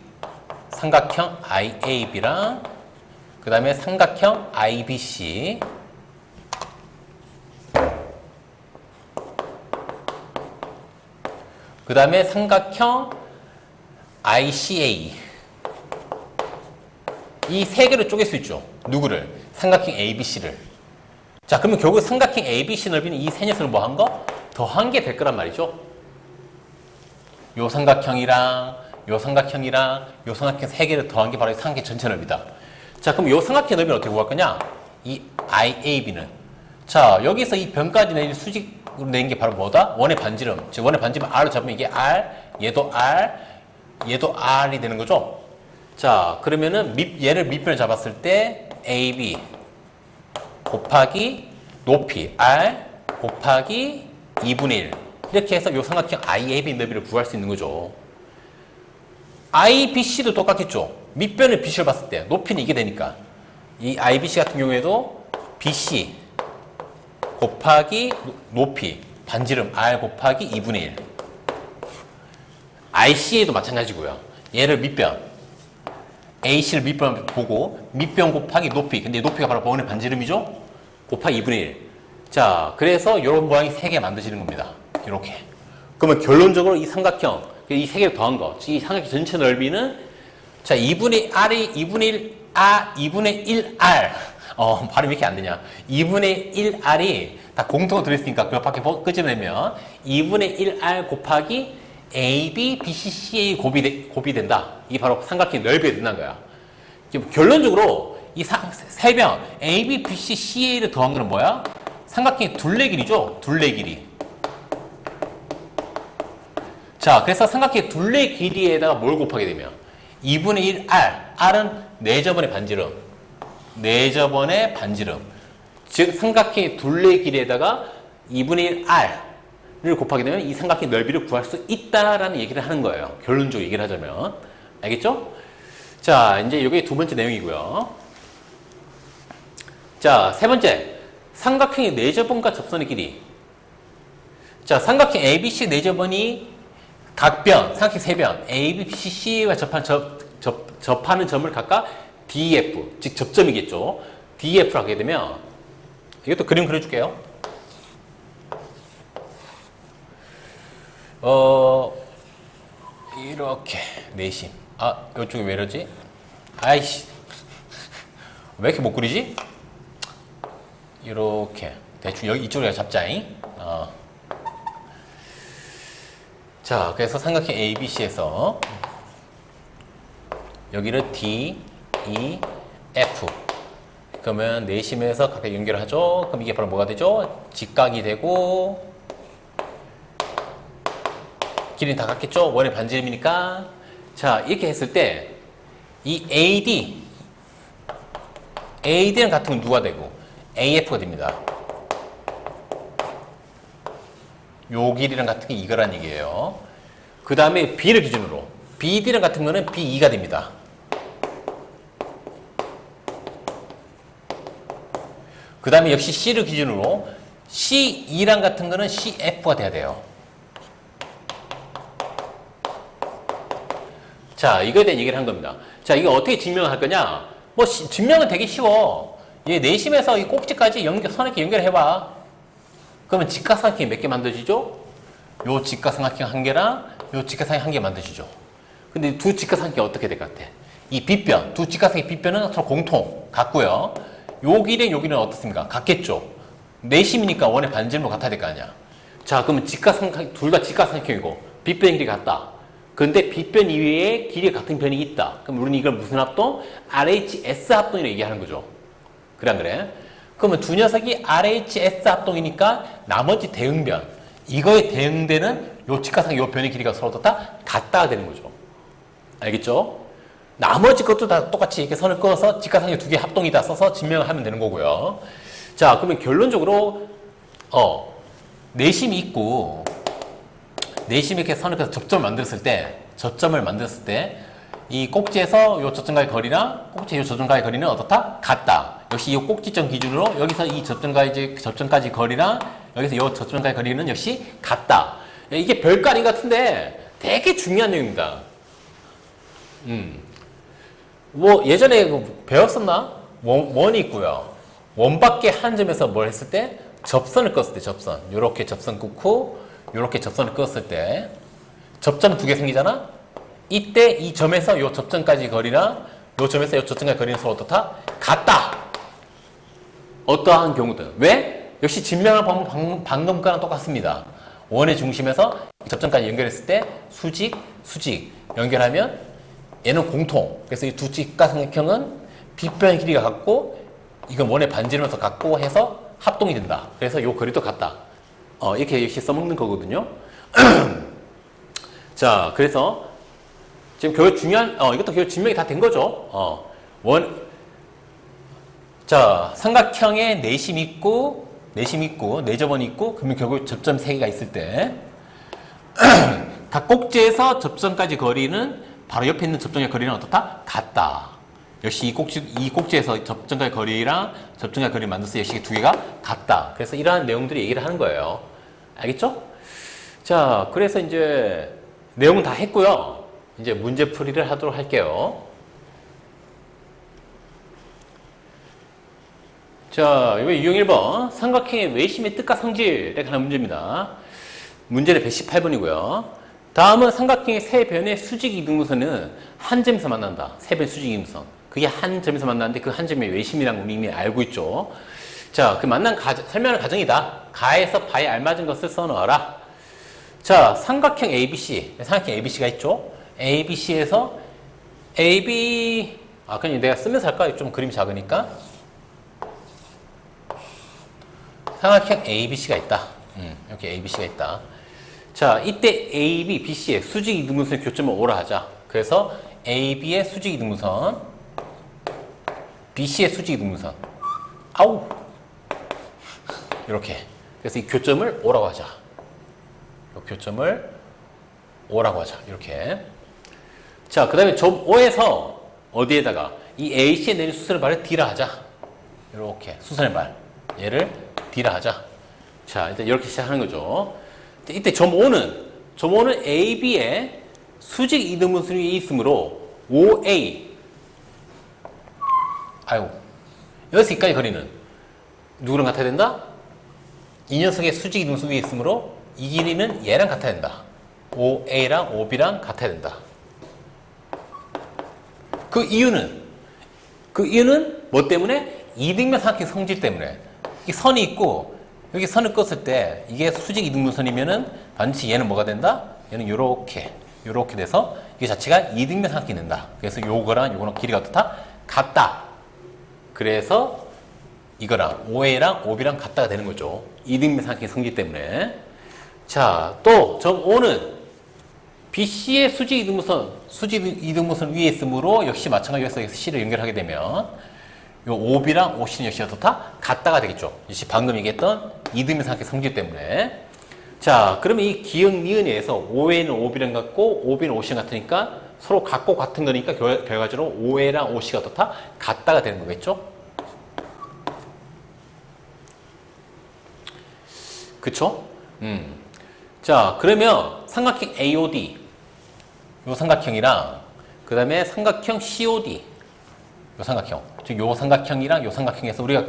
삼각형 IAB랑 그 다음에 삼각형 IBC. 그 다음에 삼각형 ICA. 이 세 개를 쪼갤 수 있죠. 누구를? 삼각형 ABC를. 자, 그러면 결국 삼각형 ABC 넓이는 이 세 녀석을 뭐 한 거? 더한 게 될 거란 말이죠. 요 삼각형이랑 요 삼각형이랑 요 삼각형 세 개를 더한 게 바로 이 삼각형 전체 넓이다. 자, 그럼 요 삼각형 넓이는 어떻게 구할 거냐? 이 IAB는. 자, 여기서 이 변까지 내린 수직으로 낸 게 바로 뭐다? 원의 반지름. 즉, 원의 반지름 R로 잡으면 이게 R, 얘도 R, 얘도 R이 되는 거죠? 자, 그러면은 얘를 밑변을 잡았을 때 AB 곱하기 높이 R 곱하기 2분의 1. 이렇게 해서 요 삼각형 IAB 넓이를 구할 수 있는 거죠. IBC도 똑같겠죠. 밑변을 BC를 봤을 때 높이는 이게 되니까 이 IBC 같은 경우에도 BC 곱하기 높이 반지름 R 곱하기 2분의 1. ICA도 마찬가지고요. 얘를 밑변 AC를 밑변 보고 밑변 곱하기 높이. 근데 높이가 바로 원의 반지름이죠. 곱하기 2분의 1. 자, 그래서 이런 모양이 3개 만드시는 겁니다. 이렇게. 그러면 결론적으로 이 삼각형, 이 3개를 더한 거, 이 삼각형 전체 넓이는 자 2분의 R이 2분의 1 R, 2분의 1R. 발음이 이렇게 안 되냐? 2분의 1R이 다 공통으로 들어있으니까 그 밖에 끄집어내면 2분의 1R 곱하기 AB, BC, CA 곱이 된다. 이게 바로 삼각형 넓이에 된다는 거야. 결론적으로 이 세 변 AB, BC, CA를 더한 거는 뭐야? 삼각형의 둘레 길이죠. 둘레 길이. 자, 그래서 삼각형의 둘레 길이에다가 뭘 곱하게 되면 2분의 1 R. R은 내접원의 반지름. 내접원의 반지름. 즉 삼각형의 둘레 길이에다가 2분의 1 R을 곱하게 되면 이 삼각형 넓이를 구할 수 있다라는 얘기를 하는 거예요. 결론적으로 얘기를 하자면. 알겠죠? 자, 이제 이게 두 번째 내용이고요. 자, 세 번째. 삼각형의 내접원과 접선의 길이. 자, 삼각형 ABC 내접원이 각 변, 삼각형 세 변, A, B, C, C와 접하는 점을 각각 DF, 즉 접점이겠죠. DF를 하게 되면 이것도 그림 그려줄게요. 이렇게 내심. 이쪽이 왜 이러지? 아이씨, 왜 이렇게 못 그리지? 이렇게 대충 여기 이쪽으로 잡자잉. 자, 그래서 삼각형 ABC에서 여기를 D, E, F. 그러면 내심에서 각각 연결을 하죠. 그럼 이게 바로 뭐가 되죠? 직각이 되고 길이는 다 같겠죠? 원의 반지름이니까. 자, 이렇게 했을 때 이 AD랑 같은 건 누가 되고 AF가 됩니다. 요 길이랑 같은 게 이거란 얘기예요. 그 다음에 B를 기준으로 BD랑 같은 거는 B2가 됩니다. 그 다음에 역시 C를 기준으로 C2랑 같은 거는 CF가 돼야 돼요. 자, 이거에 대한 얘기를 한 겁니다. 자, 이거 어떻게 증명을 할 거냐? 뭐 증명은 되게 쉬워. 얘 내심에서 이 꼭지까지 선이렇게 연결해봐. 그러면 직각삼각형이 몇 개 만들어지죠? 요 직각삼각형 한 개랑 요 직각삼각형 한 개 만들어지죠. 근데 두 직각삼각형이 어떻게 될 것 같아? 이 빗변, 두 직각삼각형 빗변은 서로 공통 같고요. 요 길이랑 요 길이는 어떻습니까? 같겠죠? 내심이니까 원의 반지름도 같아야 될 거 아니야. 자, 그러면 직각삼각, 둘 다 직각삼각형이고 빗변의 길이 같다. 근데 빗변 이외에 길이 같은 변이 있다. 그럼 우리는 이걸 무슨 합동? RHS 합동이라고 얘기하는 거죠. 그래 안 그래? 그러면 두 녀석이 RHS 합동이니까 나머지 대응변, 이거에 대응되는 요 직각삼각 요 변의 길이가 서로 다 같다가 되는 거죠. 알겠죠? 나머지 것도 다 똑같이 이렇게 선을 그어서 직각삼각 두 개 합동이다 써서 증명을 하면 되는 거고요. 자, 그러면 결론적으로 내심이 있고 내심이 이렇게 선을 그어서 접점을 만들었을 때 이 꼭지에서 요 저점과의 거리랑 꼭지의 요 저점과의 거리는 어떻다? 같다. 역시 이 꼭지점 기준으로 여기서 이 접점까지 거리랑 여기서 요 저점까지 거리는 역시 같다. 이게 별거 아닌 것 같은데 되게 중요한 내용입니다. 뭐 예전에 배웠었나? 원이 있고요. 원 밖에 한 점에서 뭘 했을 때 접선을 그었을 때 접선. 요렇게 접선 끊고 요렇게 접선을 그었을 때 접점 두 개 생기잖아? 이때 이 점에서 요 접점까지 거리랑 요 점에서 요 접점까지 거리는 서로 어떻다? 같다. 어떠한 경우든. 왜? 역시 증명할 방법 방금 거랑 똑같습니다. 원의 중심에서 접점까지 연결했을 때 수직 연결하면 얘는 공통. 그래서 이 두 직각삼각형은 빗변의 길이가 같고 이건 원의 반지름에서 같고 해서 합동이 된다. 그래서 요 거리도 같다. 이렇게 역시 써먹는 거거든요. 자, 그래서 지금 결국 중요한 이것도 결국 증명이 다 된 거죠. 자, 삼각형에 내심 있고 내접원이 있고 그러면 결국 접점 세 개가 있을 때 각 꼭지에서 접점까지 거리는 바로 옆에 있는 접점의 거리는 어떻다? 같다. 역시 이 꼭지에서 접점과의 거리랑 접점과의 거리를 만들어서 역시 두 개가 같다. 그래서 이러한 내용들이 얘기를 하는 거예요. 알겠죠? 자, 그래서 이제 내용은 다 했고요. 이제 문제풀이를 하도록 할게요. 자, 이번 유형 1번 삼각형의 외심의 뜻과 성질에 관한 문제입니다. 문제는 118번이고요. 다음은 삼각형의 세 변의 수직 이등분선은 한 점에서 만난다. 세 변의 수직 이등분선. 그게 한 점에서 만나는데 그 한 점이 외심이라는 걸 우리 이미 알고 있죠. 자, 그 설명하는 과정이다. 가에서 바에 알맞은 것을 써넣어라. 자, 삼각형 ABC. 삼각형 ABC가 있죠. ABC에서 그냥 내가 쓰면서 할까? 좀 그림이 작으니까. 삼각형 ABC가 있다. 이렇게 ABC가 있다. 자, 이때 AB, BC의 수직 이등분선의 교점을 O라 하자. 그래서 AB의 수직 이등분선, BC의 수직 이등분선. 이렇게. 그래서 이 교점을 O라고 하자. 이 교점을 O라고 하자. 이렇게. 자, 그 다음에 점 O에서 어디에다가 이 AC에 내린 수선의 발을 D라 하자. 이렇게. 수선의 발. 얘를 D라 하자. 자, 일단 이렇게 시작하는 거죠. 이때 점 O는 AB의 수직 이등분선이 있으므로 OA. 여기서 여기까지 거리는 누구랑 같아야 된다? 이 녀석의 수직 이등분선 위에 있으므로 이 길이는 얘랑 같아야 된다. OA랑 OB랑 같아야 된다. 그 이유는 뭐 때문에? 이등변 삼각형 성질 때문에. 이 선이 있고 여기 선을 껐을 때 이게 수직 이등분선이면은 반드시 얘는 뭐가 된다? 얘는 요렇게 돼서 이게 자체가 이등변 삼각형이 된다. 그래서 요거랑 길이가 어떻다? 같다. 그래서 이거랑 OA랑 OB랑 같다가 되는 거죠. 이등변 삼각형 성질 때문에. 자, 또 점 O는 BC의 수직 이등분선 위에 있으므로 역시 마찬가지로 여기서 C를 연결하게 되면 요 OB랑 OC는 역시 어떻다? 같다가 되겠죠. 역시 방금 얘기했던 이등변 삼각형 성질 때문에. 자, 그러면 이 기역 니은에서 OA는 OB랑 같고 OB는 OC랑 같으니까 서로 같고 같은 거니까 결과적으로 OA랑 OC가 어떻다? 같다가 되는 거겠죠? 그쵸? 자, 그러면 삼각형 AOD 요 삼각형이랑 그 다음에 삼각형 COD 요 삼각형, 즉 요 삼각형이랑 요 삼각형에서 우리가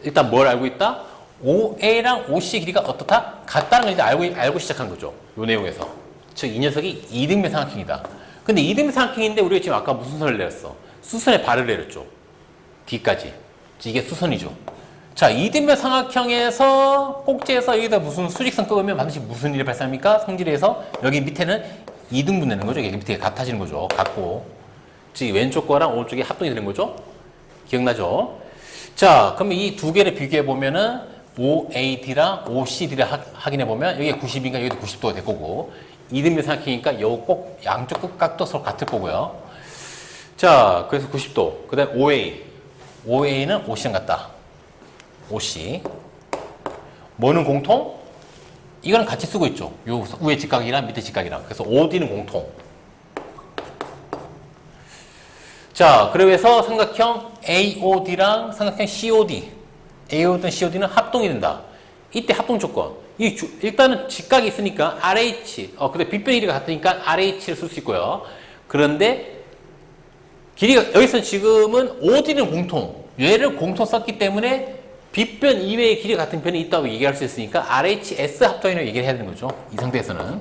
일단 뭘 알고 있다? OA랑 OC의 길이가 어떻다? 같다는 걸 일단 알고 시작한 거죠. 요 내용에서. 즉 이 녀석이 이등변 삼각형이다. 근데 이등변 삼각형인데 우리가 지금 아까 무슨 선을 내렸어? 수선의 발을 내렸죠. D까지. 이게 수선이죠. 자, 이등변 삼각형에서 꼭지에서 여기다 무슨 수직선 끄면 반드시 무슨 일이 발생합니까? 성질에서 여기 밑에는 이등분 되는 거죠. 여기 밑에 같아지는 거죠. 같고. 즉 왼쪽 거랑 오른쪽이 합동이 되는 거죠. 기억나죠? 자, 그러면 이 두 개를 비교해 보면은 OAD랑 OCD를 확인해 보면 여기가 90인가 여기도 90도가 될 거고, 이등변 삼각형이니까 요 꼭 양쪽 끝각도 서로 같을 거고요. 자, 그래서 90도. 그 다음에 OA. OA는 OC랑 같다. OC. 뭐는 공통? 이거는 같이 쓰고 있죠. 요 위에 직각이랑 밑에 직각이랑. 그래서 OD는 공통. 자, 그래서 삼각형 AOD랑 삼각형 COD. AOD랑 COD는 합동이 된다. 이때 합동 조건. 일단은 직각이 있으니까 RH. 근데 빗변 길이가 같으니까 RH를 쓸 수 있고요. 그런데 길이가, 여기서 지금은 OD는 공통. 얘를 공통 썼기 때문에 빗변 이외의 길이 같은 변이 있다고 얘기할 수 있으니까 RHS 합동이라고 얘기를 해야 되는 거죠. 이 상태에서는.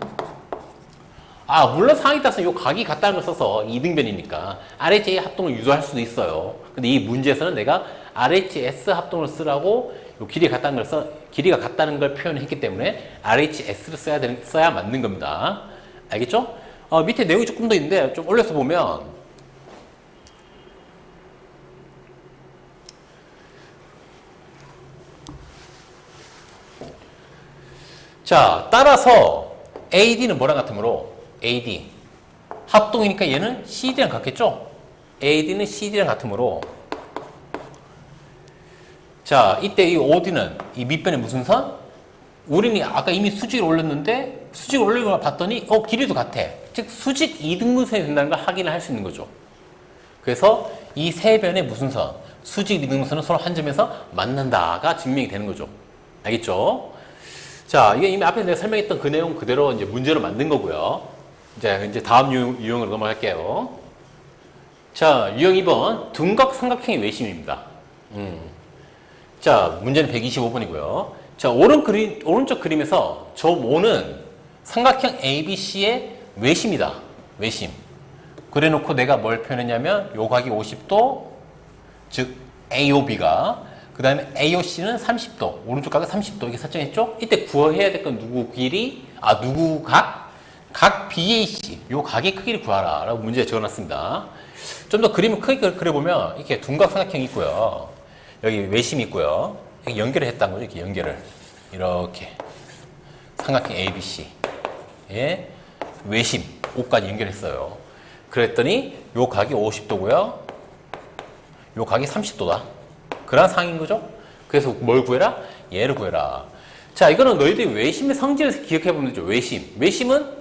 물론 상황에 따라서 이 각이 같다는 걸 써서 이등변이니까 RHA 합동을 유도할 수도 있어요. 근데 이 문제에서는 내가 RHS 합동을 쓰라고 요 길이가 같다는 걸 표현했기 때문에 RHS를 써야 맞는 겁니다. 알겠죠? 밑에 내용이 조금 더 있는데 좀 올려서 보면, 자, 따라서 AD는 뭐랑 같으므로 AD 합동이니까 얘는 CD랑 같겠죠? AD는 CD랑 같으므로, 자, 이때 이 OD는 이 밑변의 무슨 선? 우리는 아까 이미 수직을 올렸는데 수직을 올리고 봤더니 길이도 같아. 즉 수직 이등분선이 된다는 걸 확인을 할 수 있는 거죠. 그래서 이 세 변의 무슨 선, 수직 이등분선은 서로 한 점에서 만난다가 증명이 되는 거죠. 알겠죠? 자, 이게 이미 앞에 내가 설명했던 그 내용 그대로 이제 문제로 만든 거고요. 이제 다음 유형으로 넘어갈게요. 자, 유형 2번. 둔각 삼각형의 외심입니다. 자, 문제는 125번이고요. 자, 오른쪽 그림에서 점 5는 삼각형 ABC의 외심이다. 외심. 그래 놓고 내가 뭘 표현했냐면, 요 각이 50도, 즉, AOB가, 그 다음에 AOC는 30도, 오른쪽 각은 30도, 이렇게 설정했죠? 이때 구해야 될 건 누구 길이, 누구 각? 각 BAC, 요 각의 크기를 구하라. 라고 문제에 적어놨습니다. 좀 더 그림을 크게 그려보면, 이렇게 둔각 삼각형이 있고요. 여기 외심이 있고요. 이렇게 연결을 했다는 거죠. 이렇게 연결을. 이렇게. 삼각형 ABC. 예. 외심. O까지 연결했어요. 그랬더니, 요 각이 50도고요. 요 각이 30도다. 그런 상황인 거죠? 그래서 뭘 구해라? 얘를 구해라. 자, 이거는 너희들이 외심의 성질에서 기억해보면 되죠. 외심. 외심은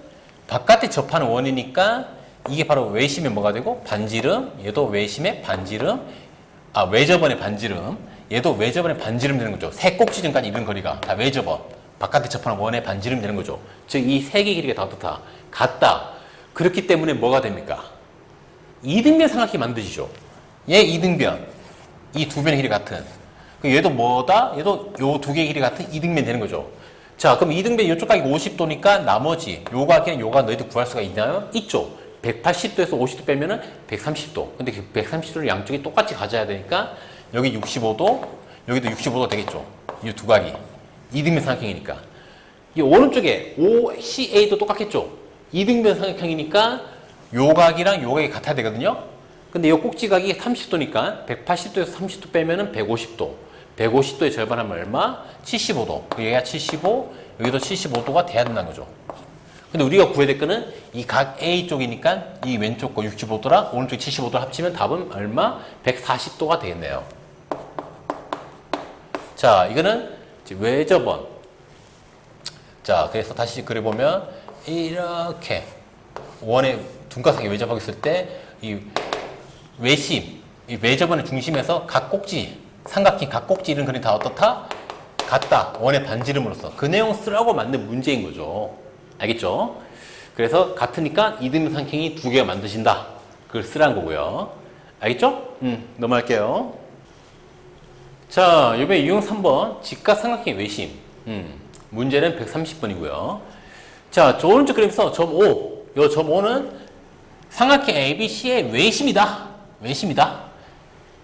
바깥에 접하는 원이니까 이게 바로 외심의 뭐가 되고, 반지름. 얘도 외심의 반지름. 외접원의 반지름. 얘도 외접원의 반지름 되는 거죠. 세 꼭지점까지 이른 거리가 다 외접원. 바깥에 접하는 원의 반지름 되는 거죠. 즉, 이 세 개의 길이가 다 어떻다? 같다. 그렇기 때문에 뭐가 됩니까? 이등변 삼각형이 만드시죠. 얘 이등변. 이 두 변의 길이 같은. 얘도 뭐다? 얘도 요 두 개의 길이 같은 이등변이 되는 거죠. 자, 그럼 이등변 이쪽 각이 50도니까 나머지 요 각이랑 요 각 너희들 구할 수가 있나요? 있죠. 180도에서 50도 빼면은 130도. 근데 그 130도를 양쪽이 똑같이 가져야 되니까 여기 65도, 여기도 65도 되겠죠. 이 두 각이. 이등변 삼각형이니까. 이 오른쪽에 OCA도 똑같겠죠. 이등변 삼각형이니까 요 각이랑 요 각이 같아야 되거든요. 근데 이 꼭지각이 30도니까 180도에서 30도 빼면은 150도. 150도의 절반하면 얼마? 75도. 여기가 75, 여기도 75도가 돼야 된다는 거죠. 근데 우리가 구해야 될 거는 이 각 A 쪽이니까 이 왼쪽 거 65도랑 오른쪽 75도 합치면 답은 얼마? 140도가 되겠네요. 자, 이거는 외접원. 자, 그래서 다시 그려보면 이렇게 원의 둔각상에 외접하고 있을 때 이 외심, 이 외접원의 중심에서 각 꼭지, 삼각형 각 꼭지 이런 그림이 다 어떻다? 같다. 원의 반지름으로서. 그 내용 쓰라고 만든 문제인 거죠. 알겠죠? 그래서 같으니까 이등변 삼각형이 두 개가 만드신다. 그걸 쓰라는 거고요. 알겠죠? 넘어갈게요. 자, 이번에 유형 3번. 직각 삼각형의 외심. 문제는 130번이고요. 자, 저 오른쪽 그림에서 점 5. 요 점 5는 삼각형 ABC의 외심이다. 외심이다.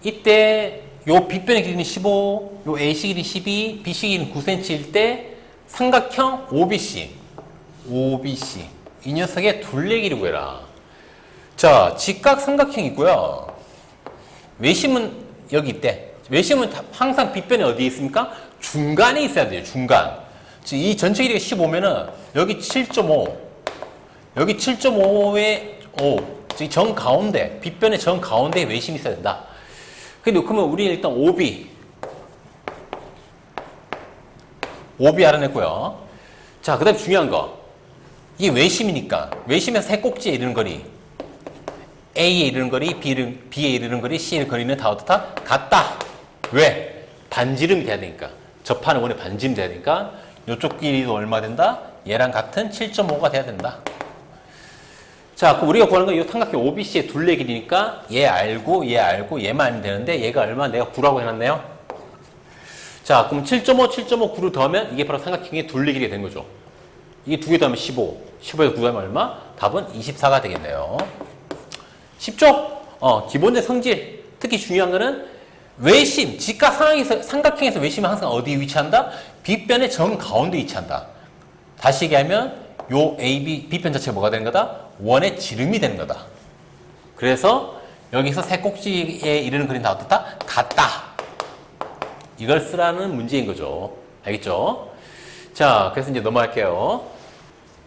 이때 요 빗변의 길이는 15, 요 AC 길이 12, BC 길이는 9cm일 때 삼각형 OBC. 이 녀석의 둘레 길이 구해라. 자, 직각 삼각형이 있고요. 외심은 여기 있대. 외심은 항상 빗변이 어디에 있습니까? 중간에 있어야 돼요. 중간. 즉, 이 전체 길이가 15면은 여기 7.5, 여기 7.5에 5, 즉 정 가운데, 빗변의 정 가운데에 외심이 있어야 된다. 근데 그러면 우리 일단 OB 알아냈고요. 자, 그 다음에 중요한 거. 이게 외심이니까 외심에서 세 꼭지에 이르는 거리, A에 이르는 거리, B에 이르는 거리, C에 이르는 거리는 다 어떻다? 같다. 왜? 반지름이 돼야 되니까. 접하는 원의 반지름 돼야 되니까 이쪽 길이도 얼마 된다? 얘랑 같은 7.5가 돼야 된다. 자, 그럼 우리가 구하는 건 이 삼각형 OBC의 둘레 길이니까 얘 알고 얘만 알면 되는데 얘가 얼마 내가 9라고 해놨네요. 자, 그럼 7.5, 9를 더하면 이게 바로 삼각형의 둘레 길이가 되는 거죠. 이게 두 개 더하면 15, 15에서 9 더하면 얼마? 답은 24가 되겠네요. 쉽죠? 기본적 성질. 특히 중요한 거는 외심, 직각 삼각형에서 외심은 항상 어디에 위치한다? 빗변의 정 가운데 위치한다. 다시 얘기하면 요 AB, 빗변 자체가 뭐가 되는 거다? 원의 지름이 되는 거다. 그래서 여기서 세 꼭지에 이르는 그림 다 어떻다? 같다. 이걸 쓰라는 문제인 거죠. 알겠죠? 자, 그래서 이제 넘어갈게요.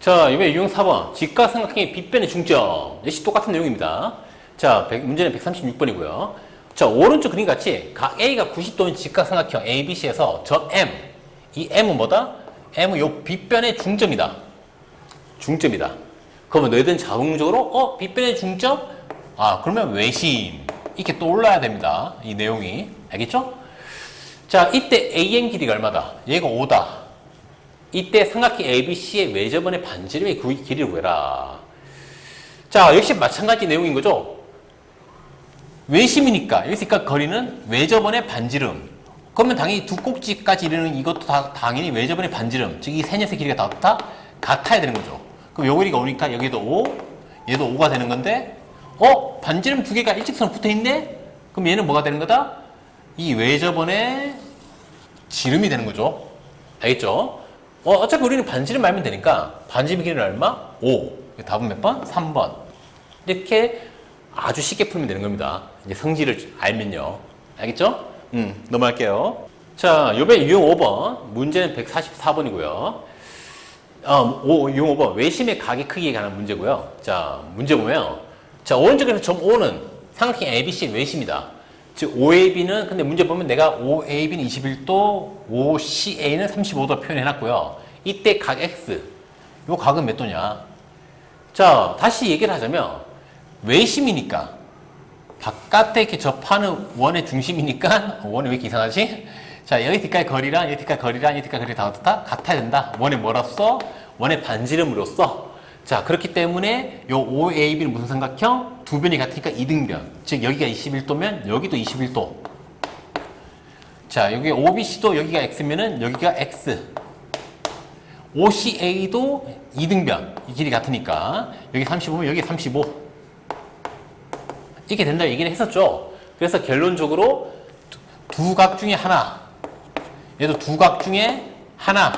자, 이번에 유형 4번. 직각삼각형의 빗변의 중점. 역시 똑같은 내용입니다. 자, 문제는 136번이고요. 자, 오른쪽 그림 같이 각 A가 90도인 직각삼각형 ABC에서 점 M. 이 M은 뭐다? M은 요 빗변의 중점이다. 중점이다. 그러면 너희들은 자동적으로 빗변의 중점? 그러면 외심. 이렇게 떠올라야 됩니다. 이 내용이. 알겠죠? 자, 이때 AM 길이가 얼마다? 얘가 5다. 이때 삼각형 ABC의 외접원의 반지름의 길이를 구해라. 자, 역시 마찬가지 내용인 거죠? 외심이니까, 여기서 거리는 외접원의 반지름. 그러면 당연히 두 꼭지까지 이르는 이것도 당연히 외접원의 반지름. 즉, 이 세 녀석의 길이가 다 같아야 되는 거죠. 그럼 요 길이가 오니까 여기도 5, 얘도 5가 되는 건데, 반지름 두 개가 일직선으로 붙어 있네? 그럼 얘는 뭐가 되는 거다? 이 외접원의 지름이 되는 거죠. 알겠죠? 어차피 우리는 반지름 알면 되니까 반지름 길이는 얼마? 5. 답은 몇 번? 3번. 이렇게 아주 쉽게 풀면 되는 겁니다. 이제 성질을 알면요. 알겠죠? 넘어갈게요. 자, 요번에 유형 5번. 문제는 144번이고요. 유형 5번. 외심의 각의 크기에 관한 문제고요. 자, 문제 보면, 자, 오른쪽에서 점 O는 삼각형 ABC 외심이다. 즉, OAB는, 근데 문제 보면 내가 OAB는 21도, OCA는 35도 표현해놨고요. 이때 각 X. 요 각은 몇 도냐? 자, 다시 얘기를 하자면, 외심이니까, 바깥에 이렇게 접하는 원의 중심이니까, 원이 왜 이렇게 이상하지? 자, 여기 뒤까지 거리랑, 여기 뒤까지 거리랑, 여기 뒤까지 거리 다 어떻다? 같아야 된다. 원의 뭐로써? 원의 반지름으로써. 자, 그렇기 때문에 요 OAB는 무슨 삼각형? 두 변이 같으니까 이등변. 즉, 여기가 21도면 여기도 21도. 자, 여기 OBC도 여기가 X면은 여기가 X. OCA도 이등변. 이 길이 같으니까 여기 35면 여기 35. 이렇게 된다 얘기를 했었죠. 그래서 결론적으로 두 각 중에 하나. 얘도 두 각 중에 하나.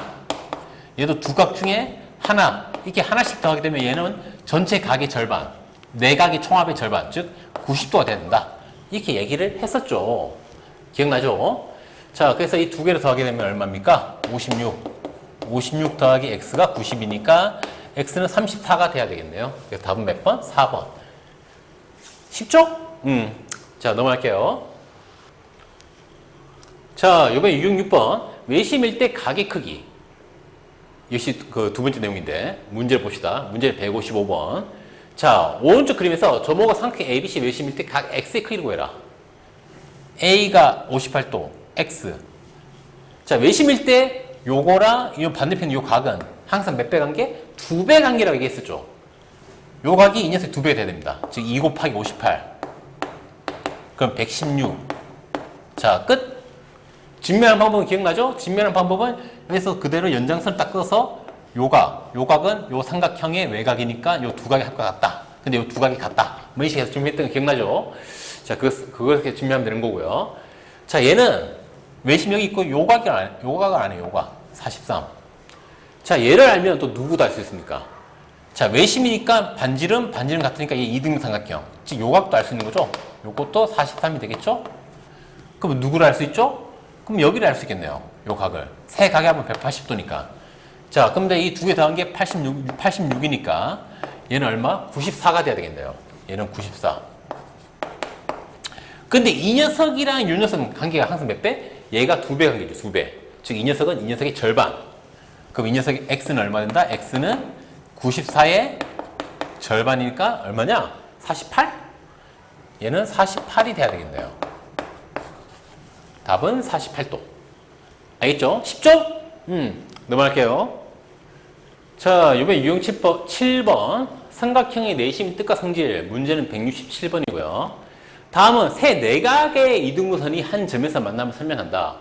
얘도 두 각 중에 하나. 이렇게 하나씩 더하게 되면 얘는 전체 각의 절반, 네 각의 총합의 절반, 즉 90도가 돼야 된다. 이렇게 얘기를 했었죠. 기억나죠? 자, 그래서 이 두 개를 더하게 되면 얼마입니까? 56. 56 더하기 x가 90이니까 x는 34가 돼야 되겠네요. 그래서 답은 몇 번? 4번. 쉽죠? 자, 넘어갈게요. 자, 이번에 유형 6번. 외심일 때 각의 크기. 역시 그 두 번째 내용인데 문제를 봅시다. 문제는 155번. 자, 오른쪽 그림에서 점호가 삼각형 ABC 외심일 때 각 x의 크기를 구해라. A가 58도, x. 자, 외심일 때 요거랑 이 반대편 요 각은 항상 몇 배 관계? 2배 관계라고 얘기했었죠. 요 각이 이 녀석 2배가 돼야 됩니다. 즉 2 곱하기 58. 그럼 116. 자, 끝. 직면한 방법은 기억나죠? 직면한 방법은 여기서 그대로 연장선을 딱 꺼서 요 각은 요 삼각형의 외곽이니까 요 두 각이 할 것 같다. 근데 요 두 각이 같다. 뭐 이 식에서 준비했던 거 기억나죠? 자, 그걸 이렇게 증명하면 되는 거고요. 자, 얘는 외심 여기 있고 요각을 안 해요. 요각 43. 자, 얘를 알면 또 누구도 알 수 있습니까? 자, 외심이니까 반지름 같으니까 얘 이등분 삼각형. 즉 요각도 알 수 있는 거죠. 요것도 43이 되겠죠? 그럼 누구를 알 수 있죠? 그럼 여기를 알 수 있겠네요. 요 각을. 세 각이 하면 180도니까. 자, 근데 이 두 개 더한 게 86이니까 얘는 얼마? 94가 돼야 되겠네요. 얘는 94. 근데 이 녀석이랑 이 녀석은 관계가 항상 몇 배? 얘가 2배 관계죠. 2배. 즉 이 녀석은 이 녀석의 절반. 그럼 이 녀석의 x는 얼마 된다? x는 94의 절반이니까 얼마냐? 48? 얘는 48이 돼야 되겠네요. 답은 48도. 알겠죠? 쉽죠? 넘어갈게요. 자, 이번에 유형 7번. 삼각형의 내심 뜻과 성질. 문제는 167번이고요. 다음은 세 내각의 이등분선이 한 점에서 만나면 설명한다.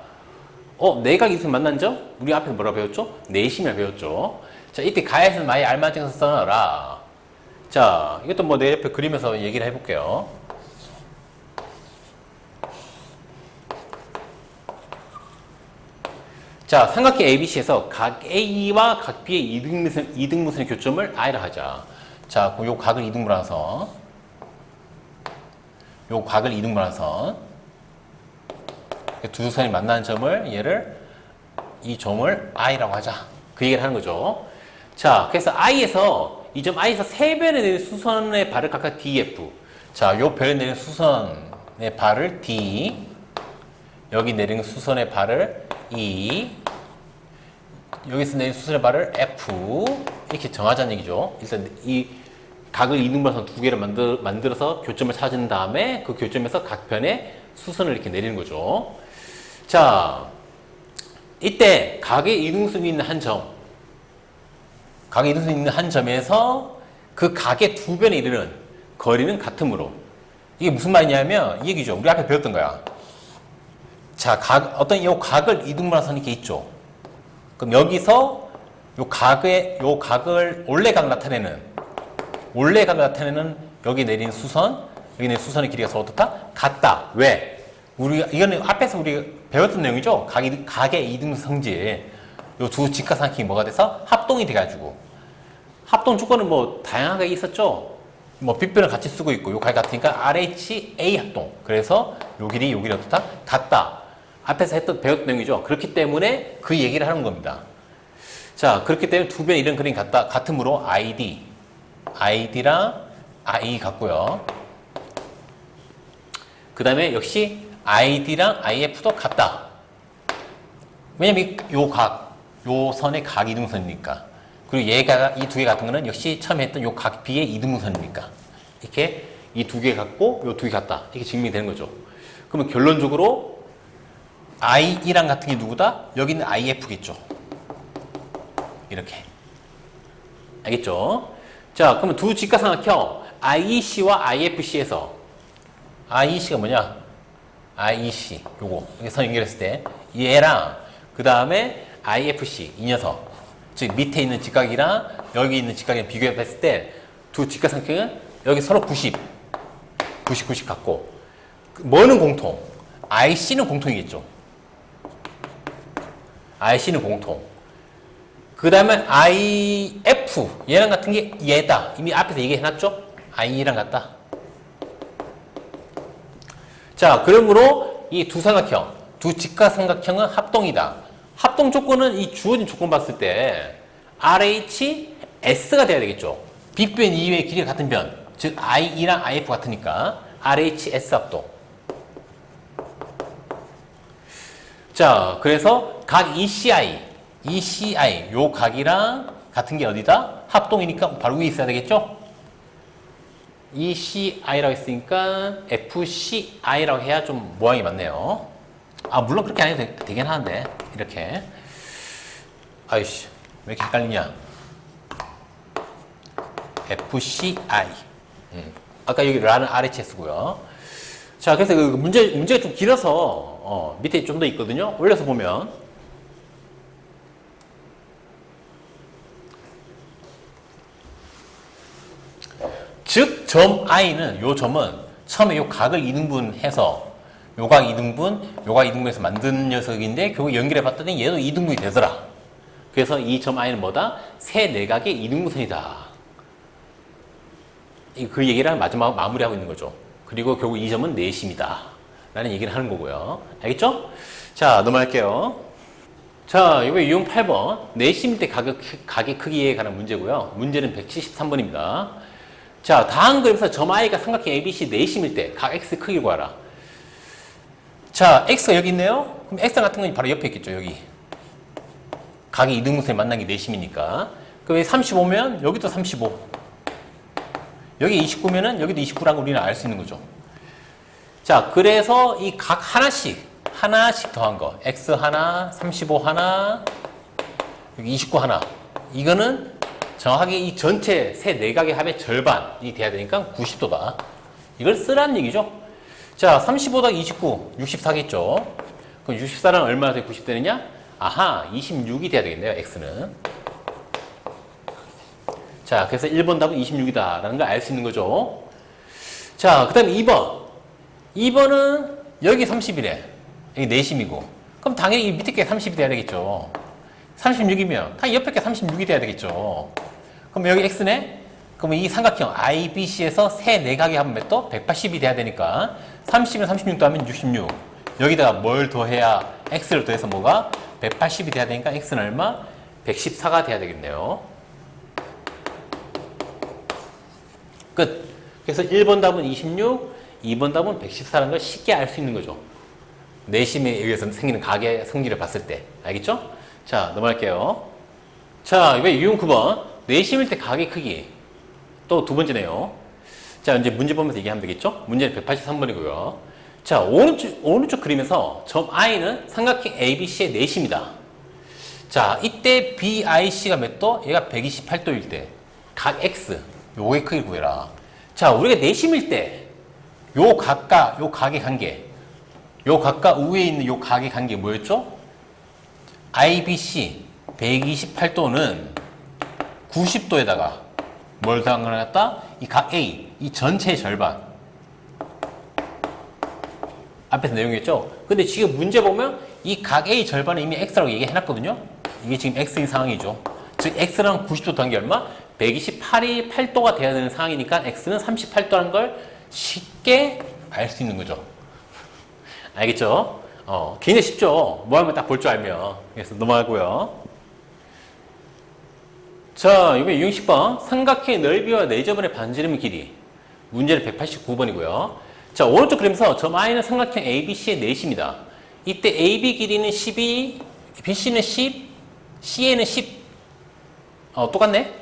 내각 이등분 만난 점? 우리 앞에서 뭐라고 배웠죠? 내심을 배웠죠. 자, 이때 가에서는 많이 알맞은 것을 써놔라. 자, 이것도 뭐 내 옆에 그리면서 얘기를 해볼게요. 자, 삼각형 ABC에서 각 A와 각 B의 이등분선의 교점을 I라 하자. 자, 요 각을 이등분해서 두 선이 만나는 점을 이 점을 I라고 하자. 그 얘기를 하는 거죠. 자, 그래서 이 점 I에서 세 변에 내린 수선의 발을 각각 DF. 자, 요 변에 내린 수선의 발을 D. 여기 내린 수선의 발을 E. 여기서 내린 수선의 발을 F. 이렇게 정하자는 얘기죠. 일단 이 각을 이등분해서 두 개를 만들어서 교점을 찾은 다음에 그 교점에서 각 변에 수선을 이렇게 내리는 거죠. 자, 이때 각의 이등분선이 있는 한 점에서 그 각의 두 변에 이르는 거리는 같으므로. 이게 무슨 말이냐면 이 얘기죠. 우리 앞에 배웠던 거야. 자, 어떤 이 각을 이등분한 선이 이렇게 있죠. 그럼 여기서 요 각을 올레각을 나타내는 여기 내린 수선의 길이가 서로 어떻다? 같다. 왜? 이거는 앞에서 우리 배웠던 내용이죠. 각의 이등분 성질. 요 두 직각삼각형이 뭐가 돼서 합동이 돼가지고. 합동 조건은 뭐 다양하게 있었죠. 뭐 빗변을 같이 쓰고 있고 요 각이 같으니까 RHA 합동. 그래서 요 길이 어떻다? 같다. 앞에서 배웠던 내용이죠. 그렇기 때문에 그 얘기를 하는 겁니다. 자, 그렇기 때문에 두 변 이런 그림이 같으므로 ID랑 IE 같고요. 그 다음에 역시 ID랑 IF도 같다. 왜냐면 요 선의 각 이등분선이니까. 그리고 이 두 개 같은 거는 역시 처음에 했던 요 각 B의 이등분선이니까. 이렇게 이 두 개 같고 요 두 개 같다. 이렇게 증명이 되는 거죠. 그러면 결론적으로 IE랑 같은 게 누구다? 여기는 IF겠죠. 이렇게. 알겠죠? 자, 그러면 두 직각삼각형 IEC와 IFC에서 IEC가 뭐냐? IEC 요거 여기 선 연결했을 때 얘랑 그 다음에 IFC 이 녀석 즉 밑에 있는 직각이랑 여기 있는 직각이랑 비교했을 때 두 직각삼각형은 여기 서로 90 같고 뭐는 공통? IC는 공통이겠죠. IC는 공통. 그 다음에 IF 얘랑 같은 게 얘다. 이미 앞에서 얘기해놨죠? IE랑 같다. 자, 그러므로 이 두 직각삼각형은 합동이다. 합동 조건은 이 주어진 조건 봤을 때 RHS가 돼야 되겠죠. 빗변 이외의 길이가 같은 변. 즉 IE랑 IF 같으니까 RHS 합동. 자, 그래서 각 ECI 요 각이랑 같은 게 어디다? 합동이니까 바로 위에 있어야 되겠죠? ECI라고 했으니까 FCI라고 해야 좀 모양이 맞네요. 아, 물론 그렇게 안 해도 되긴 하는데 이렇게. 아이씨, 왜 이렇게 헷갈리냐? FCI. 아까 여기 라는 RHS고요. 자, 그래서 그 문제가 좀 길어서 밑에 좀 더 있거든요. 올려서 보면 즉 점 I는 요 점은 처음에 요 각을 이등분해서 요각 2등분, 요각 2등분에서 만든 녀석인데 결국 연결해 봤더니 얘도 2등분이 되더라. 그래서 이 점 I는 뭐다? 세 내각의 2등분선이다. 그 얘기를 마지막 마무리하고 있는 거죠. 그리고 결국 이 점은 내심이다. 라는 얘기를 하는 거고요. 알겠죠? 자, 넘어갈게요. 자, 이번에 유형 8번. 내심일 때 각의 크기에 관한 문제고요. 문제는 173번입니다. 자, 다음 그림에서 점 I가 삼각형 ABC 내심일 때 각 X 크기를 구하라. 자, X가 여기 있네요. 그럼 X 같은 건 바로 옆에 있겠죠, 여기. 각이 이등분선이 만난 게 내심이니까. 그럼 35면 여기도 35. 여기 29면은 여기도 29라는 걸 우리는 알 수 있는 거죠. 자, 그래서 이 각 하나씩 더한 거. X 하나, 35 하나, 여기 29 하나. 이거는 정확하게 이 전체 세 내각의 합의 절반이 돼야 되니까 90도다. 이걸 쓰라는 얘기죠. 자, 35 더하기 29, 64겠죠. 그럼 64는 얼마나 돼 90 되느냐? 아하, 26이 돼야 되겠네요, X는. 자, 그래서 1번 답은 26이다 라는 걸 알 수 있는 거죠. 자, 그 다음에 2번. 2번은 여기 30이래. 여기 내심이고. 그럼 당연히 이 밑에 게 30이 돼야 되겠죠. 36이면 당연히 옆에 게 36이 돼야 되겠죠. 그럼 여기 X네? 그러면 이 삼각형 IBC에서 세 내각의 합은 몇 도? 180이 돼야 되니까 30을 36 더하면 66. 여기다가 뭘 더해야 X를 더해서 뭐가? 180이 돼야 되니까 X는 얼마? 114가 돼야 되겠네요. 끝. 그래서 1번 답은 26, 2번 답은 114라는 걸 쉽게 알 수 있는 거죠. 내심에 의해서 생기는 각의 성질을 봤을 때. 알겠죠? 자, 넘어갈게요. 자, 이번에 유형 9번. 내심일 때 각의 크기. 또 두 번째네요. 자, 이제 문제 보면서 얘기하면 되겠죠? 문제는 183번이고요. 자, 오른쪽 그림에서 점 I는 삼각형 ABC의 내심이다. 자, 이때 BIC가 몇 도? 얘가 128도일 때. 각 X. 요의 크기 구해라. 자, 우리가 내심일 때 요 각과 요 각의 관계, 요 각과 위에 있는 요 각의 관계 뭐였죠? IBC 128도는 90도에다가 뭘 더한 걸 갖다? 이 각 A, 이 전체의 절반. 앞에서 내용이었죠? 근데 지금 문제 보면 이 각 A 절반은 이미 X라고 얘기해놨거든요? 이게 지금 X인 상황이죠. 즉, X랑 90도 더한 게 얼마? 128이 8도가 돼야 되는 상황이니까 X는 38도라는 걸 쉽게 알 수 있는 거죠. 알겠죠? 굉장히 쉽죠? 뭐 하면 딱 볼 줄 알면. 그래서 넘어가고요. 자, 이번에 60번. 삼각형의 넓이와 내접원의 반지름 길이. 문제는 189번이고요. 자, 오른쪽 그림에서 점 I는 삼각형 ABC의 내심이다. 이때 AB 길이는 12, BC는 10, CA는 10. 똑같네?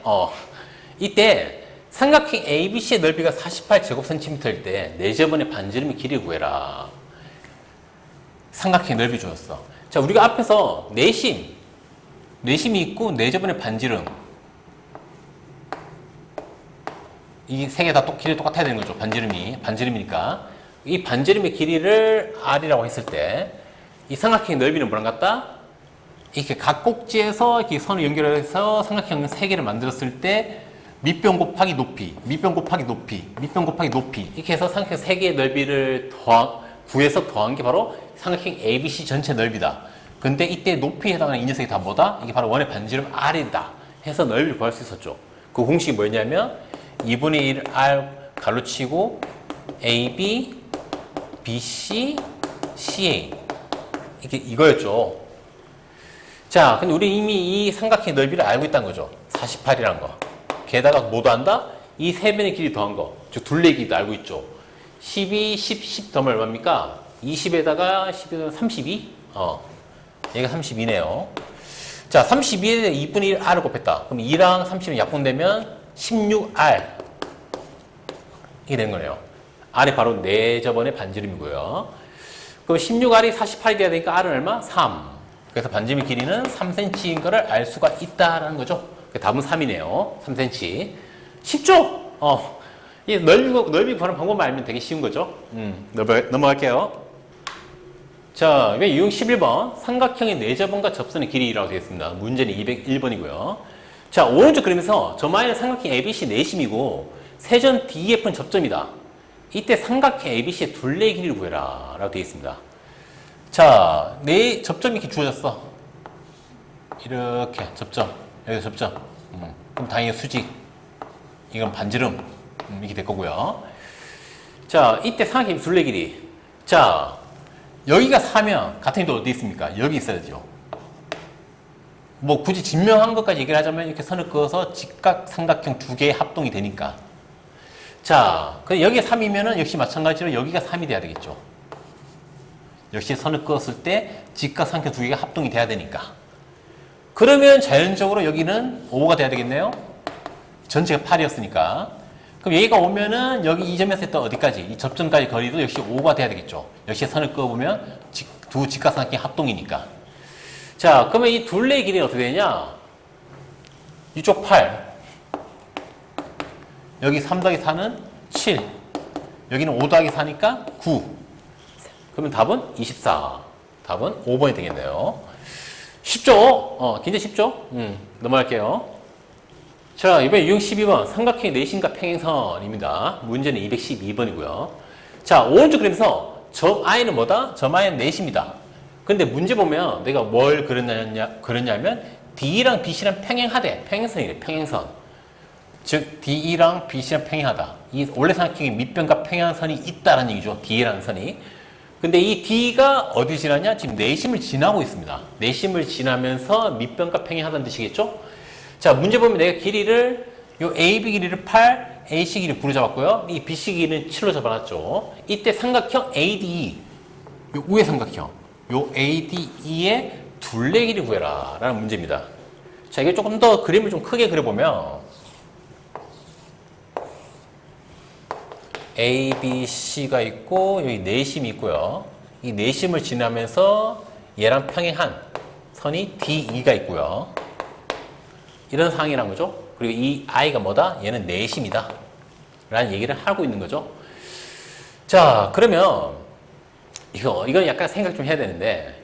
이때 삼각형 ABC의 넓이가 48제곱cm일 때 내접원의 반지름의 길이를 구해라. 삼각형의 넓이 주었어. 자, 우리가 앞에서 내심이 있고 내접원의 반지름. 이 세 개 다 길이 똑같아야 되는 거죠. 반지름이니까. 이 반지름의 길이를 R이라고 했을 때 이 삼각형의 넓이는 뭐랑 같다? 이렇게 각 꼭지에서 이렇게 선을 연결해서 삼각형 세 개를 만들었을 때 밑변 곱하기 높이, 밑변 곱하기 높이, 밑변 곱하기 높이 이렇게 해서 삼각형 세 개의 넓이를 구해서 더한 게 바로 삼각형 ABC 전체 넓이다. 근데 이때 높이에 해당하는 이 녀석이 다 뭐다? 이게 바로 원의 반지름 R이다. 해서 넓이를 구할 수 있었죠. 그 공식이 뭐였냐면 2분의 1 R 가로치고 AB, BC, CA 이거였죠. 자, 근데 우리 이미 이 삼각형의 넓이를 알고 있다는 거죠. 48이라는 거. 게다가 뭐도 한다? 이 세 변의 길이 더한 거. 즉, 둘레의 길이도 알고 있죠. 12, 10 더하면 얼마입니까? 20에다가 10에다가 32? 얘가 32네요. 자, 32에 2분의 1 R을 곱했다. 그럼 2랑 30은 약분되면 16R. 이게 된 거네요. R이 바로 내접원의 반지름이고요. 그럼 16R이 48이 돼야 되니까 R은 얼마? 3. 그래서 반지름의 길이는 3cm인 거를 알 수가 있다라는 거죠. 답은 3이네요. 3cm. 쉽죠? 이 넓이 구하는 방법만 알면 되게 쉬운 거죠. 넘어갈게요. 자, 유형 11번. 삼각형의 내접원과 접선의 길이라고 되어 있습니다. 문제는 201번이고요. 자, 오른쪽 그림에서 점 I는 삼각형 ABC 내심이고 세점 DEF는 접점이다. 이때 삼각형 ABC의 둘레의 길이를 구해라 라고 되어 있습니다. 자, 내 접점이 이렇게 주어졌어. 이렇게 접점, 여기서 접점. 그럼 당연히 수직, 이건 반지름, 이렇게 될 거고요. 자, 이때 삼각형 둘레 길이. 자, 여기가 4면 같은 게 어디 있습니까? 여기 있어야죠. 뭐 굳이 증명한 것까지 얘기를 하자면 이렇게 선을 그어서 직각 삼각형 두 개의 합동이 되니까. 자, 여기가 3이면은 역시 마찬가지로 여기가 3이 돼야 되겠죠. 역시 선을 그었을 때 직각 삼각형 두 개가 합동이 돼야 되니까. 그러면 자연적으로 여기는 5가 돼야 되겠네요. 전체가 8이었으니까. 그럼 얘가 오면은 여기 이 점에서 했던 어디까지? 이 접점까지 거리도 역시 5가 돼야 되겠죠. 역시 선을 그어보면 두 직각 삼각형의 합동이니까. 자, 그러면 이 둘레의 길이는 어떻게 되냐? 이쪽 8. 여기 3 더하기 4는 7. 여기는 5 더하기 4니까 9. 그러면 답은 24. 답은 5번이 되겠네요. 쉽죠? 굉장히 쉽죠? 넘어갈게요. 자, 이번에 유형 12번. 삼각형의 내심과 평행선입니다. 문제는 212번이고요. 자, 오른쪽 그림에서 점 I는 뭐다? 점 I는 내심이다. 근데 문제 보면 내가 뭘 그렸냐면 D랑 BC랑 평행하대. 평행선이래, 평행선. 즉, D랑 BC랑 평행하다. 이 원래 삼각형의 밑변과 평행선이 있다라는 얘기죠. D라는 선이. 근데 이 D가 어디 지나냐? 지금 내심을 지나고 있습니다. 내심을 지나면서 밑변과 평행하다는 뜻이겠죠? 자, 문제 보면 내가 길이를, 요 AB 길이를 8, AC 길이 9로 잡았고요. 이 BC 길이는 7로 잡아놨죠. 이때 삼각형 ADE, 요 위의 삼각형, 요 ADE의 둘레 길이 구해라 라는 문제입니다. 자, 이게 조금 더 그림을 좀 크게 그려보면 A, B, C가 있고 여기 내심이 있고요. 이 내심을 지나면서 얘랑 평행한 선이 DE가 있고요. 이런 상황이란 거죠. 그리고 이 I가 뭐다? 얘는 내심이다 라는 얘기를 하고 있는 거죠. 자, 그러면 이건 약간 생각 좀 해야 되는데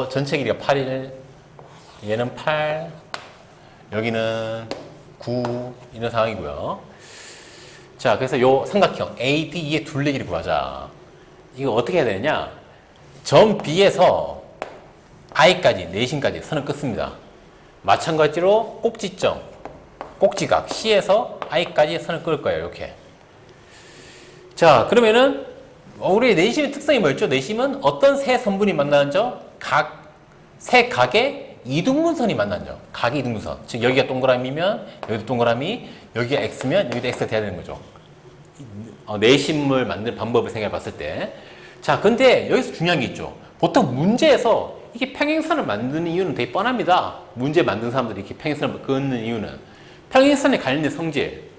전체 길이가 8일, 얘는 8, 여기는 9 이런 상황이고요. 자, 그래서 요 삼각형 ADE의 둘레 길이 구하자. 이거 어떻게 해야 되느냐? 점 B에서 I까지, 내심까지 선을 긋습니다. 마찬가지로 꼭지점, 꼭지각 C에서 I까지 선을 끌 거예요. 이렇게. 자, 그러면은 우리 내심의 특성이 뭐였죠? 내심은 어떤 세 선분이 만나는죠? 세 각의 이등분선이 만나죠. 각의 이등분선. 즉 여기가 동그라미면 여기도 동그라미, 여기가 X면 여기도 X가 돼야 되는 거죠. 내심을 만드는 방법을 생각해 봤을 때. 자, 근데 여기서 중요한 게 있죠. 보통 문제에서 이게 평행선을 만드는 이유는 되게 뻔합니다. 문제 만든 사람들이 이렇게 평행선을 그는 이유는 평행선에 관련된 성질,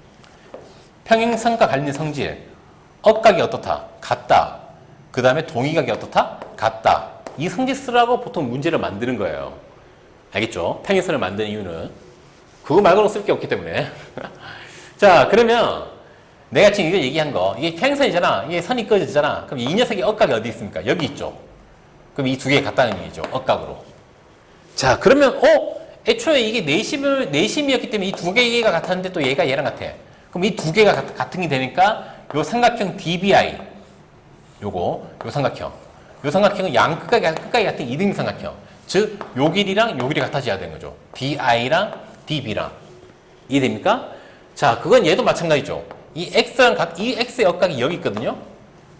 평행선과 관련된 성질, 억각이 어떻다? 같다. 그 다음에 동의각이 어떻다? 같다. 이 성질 쓰라고 보통 문제를 만드는 거예요. 알겠죠? 평행선을 만드는 이유는 그거 말고는 쓸 게 없기 때문에. 자, 그러면 내가 지금 이거 얘기한 거, 이게 평행선이잖아. 이게 선이 그어지잖아. 그럼 이 녀석의 억각이 어디 있습니까? 여기 있죠. 그럼 이 두 개가 같다는 얘기죠. 억각으로. 자, 그러면 애초에 이게 내심이었기 때문에 이 두 개가 같았는데 또 얘가 얘랑 같아. 그럼 이 두 개가 같은 게 되니까 요 삼각형 DBI, 요 삼각형. 요 삼각형은 양 끝까지 같은 이등분 삼각형. 즉, 요 길이랑 요 길이 같아져야 되는 거죠. DI랑 DB랑. 이해됩니까? 자, 그건 얘도 마찬가지죠. 이 X의 억각이 여기 있거든요.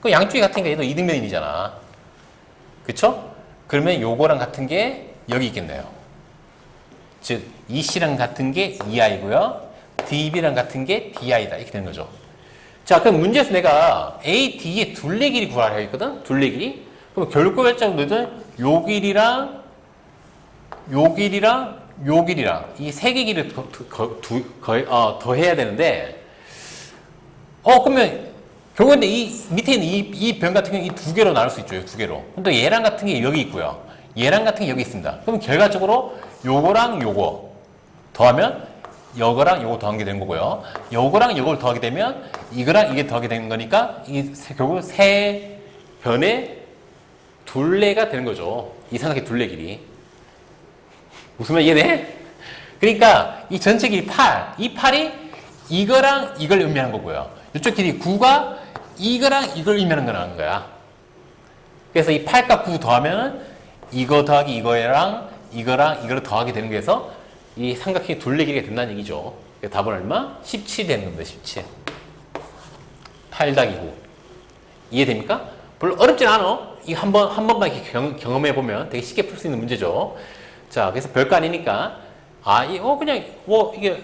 그 양쪽이 같으니까 얘도 이등변이잖아. 그쵸? 그러면 요거랑 같은 게 여기 있겠네요. 즉, EC랑 같은 게 EI고요. DB랑 같은 게 DI다. 이렇게 되는 거죠. 자, 그럼 문제에서 내가 A, D의 둘레 길이 구하라 했거든? 둘레 길이. 그럼 결과결정들은 요 길이랑 요 길이랑 요 길이랑 이 세 개 길이를 더해야 되는데 그러면 결국은 이 밑에 있는 이 변 같은 경우 이 두 개로 나눌 수 있죠. 두 개로. 근데 얘랑 같은 게 여기 있고요. 얘랑 같은 게 여기 있습니다. 그럼 결과적으로 요거랑 요거 더하면 요거랑 요거 더한 게 되는 거고요. 요거랑 요걸 더하게 되면 이거랑 이게 더하게 되는 거니까 결국 세 변의 둘레가 되는 거죠. 이 삼각의 둘레 길이. 웃으면 이해돼? 그러니까 이 전체 길이 8. 이 8이 이거랑 이걸 의미하는 거고요. 이쪽 길이 9가 이거랑 이걸 의미하는 거라는 거야. 그래서 이 8과 9 더하면 이거 더하기 이거랑 이거를 더하게 되는 거에서 이 삼각형이 둘레길이가 된다는 얘기죠. 답은 얼마? 17 되는 겁니다. 17. 8 더하기 9. 이해됩니까? 별로 어렵진 않아. 이거 한 번만 이렇게 경험해보면 되게 쉽게 풀 수 있는 문제죠. 자, 그래서 별거 아니니까, 그냥, 이게,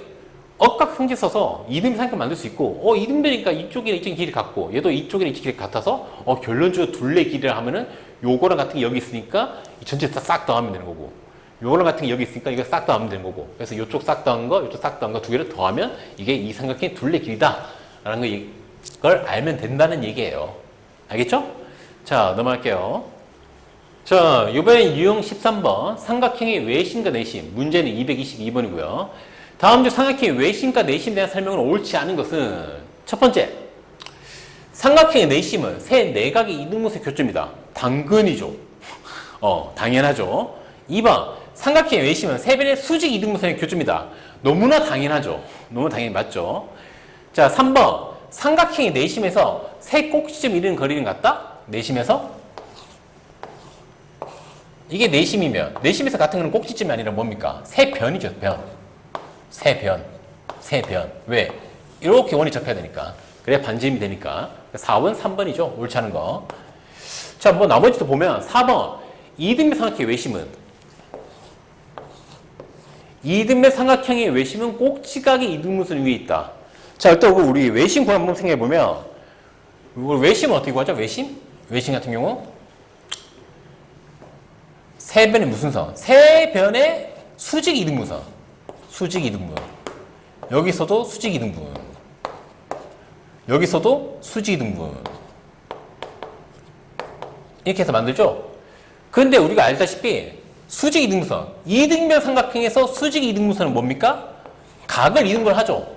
억각 형제 써서 이등변 삼각형 만들 수 있고, 이등변이니까 이쪽이랑 이쪽이 길이 같고, 얘도 이쪽이랑 이쪽 길이 같아서, 결론적으로 둘레 길이를 하면은 요거랑 같은 게 여기 있으니까, 이 전체 싹 더하면 되는 거고, 요거랑 같은 게 여기 있으니까 이거 싹 더하면 되는 거고, 그래서 요쪽 싹 더한 거, 요쪽 싹 더한 거 두 개를 더하면 이게 이 삼각형의 둘레 길이다. 라는 걸 알면 된다는 얘기예요. 알겠죠? 자, 넘어갈게요. 자, 이번엔 유형 13번. 삼각형의 외심과 내심. 문제는 222번이고요. 다음 주 삼각형의 외심과 내심에 대한 설명은 옳지 않은 것은 첫 번째, 삼각형의 내심은 세 내각의 이등분수의 교점이다. 당근이죠. 당연하죠. 2번, 삼각형의 외심은 세 변의 수직 이등분수의 교점이다. 너무나 당연하죠. 너무 당연히 맞죠. 자, 3번, 삼각형의 내심에서 세 꼭지점 이르는 거리는 같다? 내심에서? 이게 내심이면, 내심에서 같은 거는 꼭지점이 아니라 뭡니까? 세 변이죠, 변. 세 변. 왜? 이렇게 원이 접해야 되니까. 그래야 반지름이 되니까. 4번, 3번이죠. 옳지 않은 거. 자, 뭐 나머지도 보면 4번. 이등변 삼각형의 외심은? 이등변 삼각형의 외심은 꼭지각의 이등분수는 위에 있다. 자, 일단 우리 외심 구한 한번 생각해보면, 외심은 어떻게 구하죠? 외심 같은 경우? 세 변의 무슨 선? 세 변의 수직 이등분선. 수직 이등분. 여기서도 수직 이등분. 여기서도 수직 이등분. 이렇게 해서 만들죠? 근데 우리가 알다시피 수직 이등분선. 이등변 삼각형에서 수직 이등분선은 뭡니까? 각을 이등분을 하죠.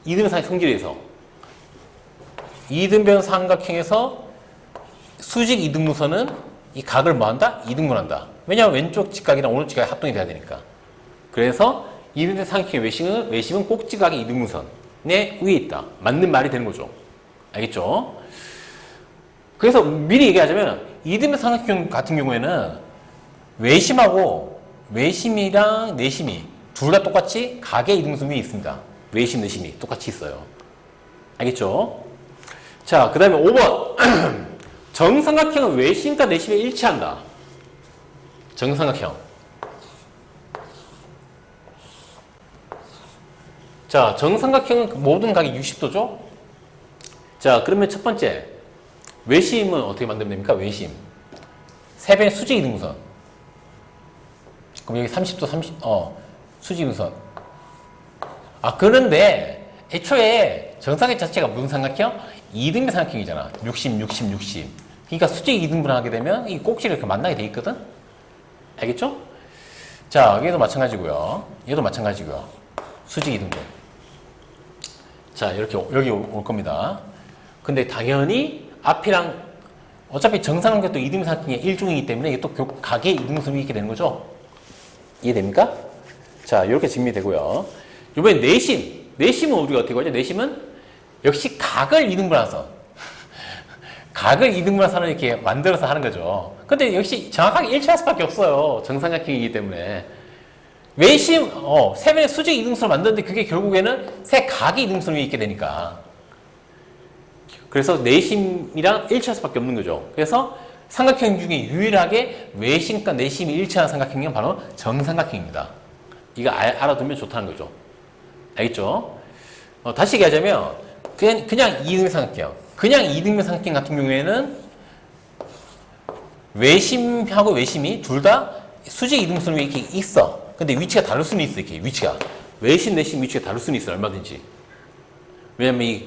이등변 삼각형 성질에서. 이등변 삼각형에서 수직 이등분선은 이 각을 뭐 한다? 이등분한다. 왜냐하면 왼쪽 직각이랑 오른쪽 직각이 합동이 돼야 되니까. 그래서 이등변 삼각형의 외심은 꼭지각의 이등분선에 위에 있다. 맞는 말이 되는 거죠. 알겠죠? 그래서 미리 얘기하자면 이등변 삼각형 같은 경우에는 외심이랑 내심이 둘 다 똑같이 각의 이등분선 위에 있습니다. 외심, 내심이 똑같이 있어요. 알겠죠? 자, 그 다음에 5번. 정삼각형은 외심과 내심에 일치한다. 정삼각형. 자, 정삼각형은 모든 각이 60도죠? 자, 그러면 첫 번째. 외심은 어떻게 만들면 됩니까? 외심. 세 변의 수직 이등분선. 그럼 여기 30도, 수직 이등분선. 그런데 애초에 정삼각형 자체가 무슨 삼각형? 이등변 삼각형이잖아. 60. 그러니까 수직 이등분을 하게 되면 이 꼭지를 이렇게 만나게 돼 있거든? 알겠죠? 자, 얘도 마찬가지고요. 얘도 마찬가지고요. 수직 이등분. 자, 이렇게 여기 올 겁니다. 근데 당연히 앞이랑 어차피 정삼각형도 이등변 삼각형의 일종이기 때문에 이게 또 각의 이등분선이 있게 되는 거죠. 이해됩니까? 자, 이렇게 증명이 되고요. 이번엔 내심. 내심은 우리가 어떻게 하죠? 내심은 역시 각을 이등분한 선. 각을 이등분한 선을 이렇게 만들어서 하는 거죠. 근데 역시 정확하게 일치할 수밖에 없어요. 정삼각형이기 때문에. 외심, 세 변의 수직 이등분선을 만드는데 그게 결국에는 세 각의 이등분선 위에 있게 되니까. 그래서 내심이랑 일치할 수밖에 없는 거죠. 그래서 삼각형 중에 유일하게 외심과 내심이 일치하는 삼각형이 바로 정삼각형입니다. 이거 알아두면 좋다는 거죠. 알겠죠? 다시 얘기하자면 그냥 이등변 삼각형. 그냥 이등변 삼각형 같은 경우에는 외심하고 외심이 둘 다 수직 이등분선 위에 이렇게 있어. 근데 위치가 다를 수는 있어. 이렇게 위치가. 외심, 내심 위치가 다를 수는 있어. 얼마든지. 왜냐면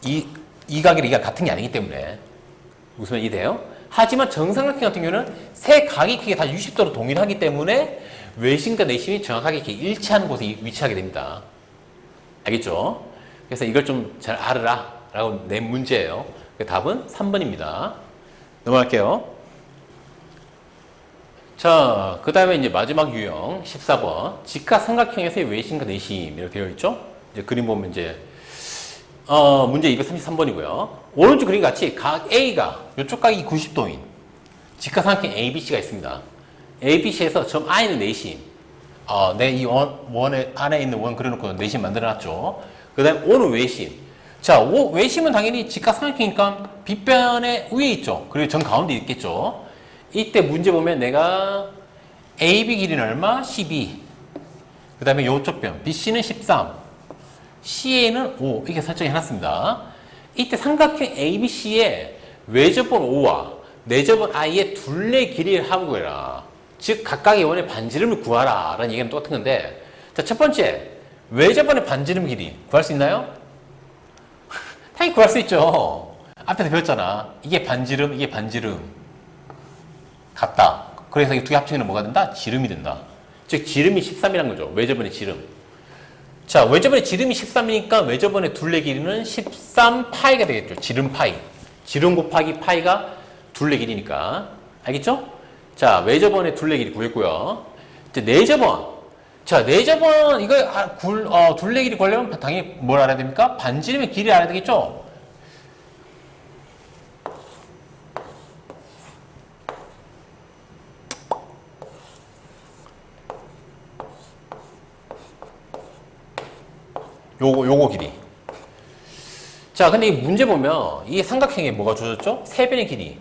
이 각이랑 이 각 같은 게 아니기 때문에. 무슨 말이 돼요? 하지만 정삼각형 같은 경우는 세 각이 크게 다 60도로 동일하기 때문에 외심과 내심이 정확하게 이렇게 일치하는 곳에 위치하게 됩니다. 알겠죠? 그래서 이걸 좀 잘 알아라 라고 낸 문제예요. 답은 3번입니다. 넘어갈게요. 자, 그 다음에 이제 마지막 유형 14번. 직각 삼각형에서의 외심과 내심 이렇게 되어 있죠? 이제 그림 보면 이제 문제 233번이고요. 오른쪽 그림 같이 각 A가 이쪽 각이 90도인 직각삼각형 ABC가 있습니다. ABC에서 점 I는 내심. 내 이 원의 안에 있는 원 그려놓고 내심 만들어놨죠. 그 다음에 O는 외심. 자, 외심은 당연히 직각삼각형이니까 빗변의 위에 있죠. 그리고 정 가운데 있겠죠. 이때 문제 보면 내가 AB 길이는 얼마? 12. 그 다음에 요쪽 변 BC는 13. CA는 5. 이렇게 설정해 놨습니다. 이때 삼각형 ABC의 외접본 O와 내접본 I의 둘레 길이를 합구해라. 즉 각각의 원의 반지름을 구하라 라는 얘기는 똑같은 건데, 자, 첫 번째 외접본의 반지름 길이 구할 수 있나요? 당연히 구할 수 있죠. 앞에서 배웠잖아. 이게 반지름, 이게 반지름 같다. 그래서 이 두 개 합치면 뭐가 된다? 지름이 된다. 즉 지름이 13이란 거죠. 외접본의 지름. 자, 외접본의 지름이 13이니까 외접본의 둘레 길이는 13파이가 되겠죠. 지름 파이. 지름 곱하기 파이가 둘레 길이니까. 알겠죠? 자, 외접본의 둘레 길이 구했고요. 이제 내접본. 자, 내접본 이거 둘레 길이 구하려면 당연히 뭘 알아야 됩니까? 반지름의 길이를 알아야 되겠죠? 요거 길이. 자, 근데 이 문제 보면 이 삼각형에 뭐가 주어졌죠? 세 변의 길이.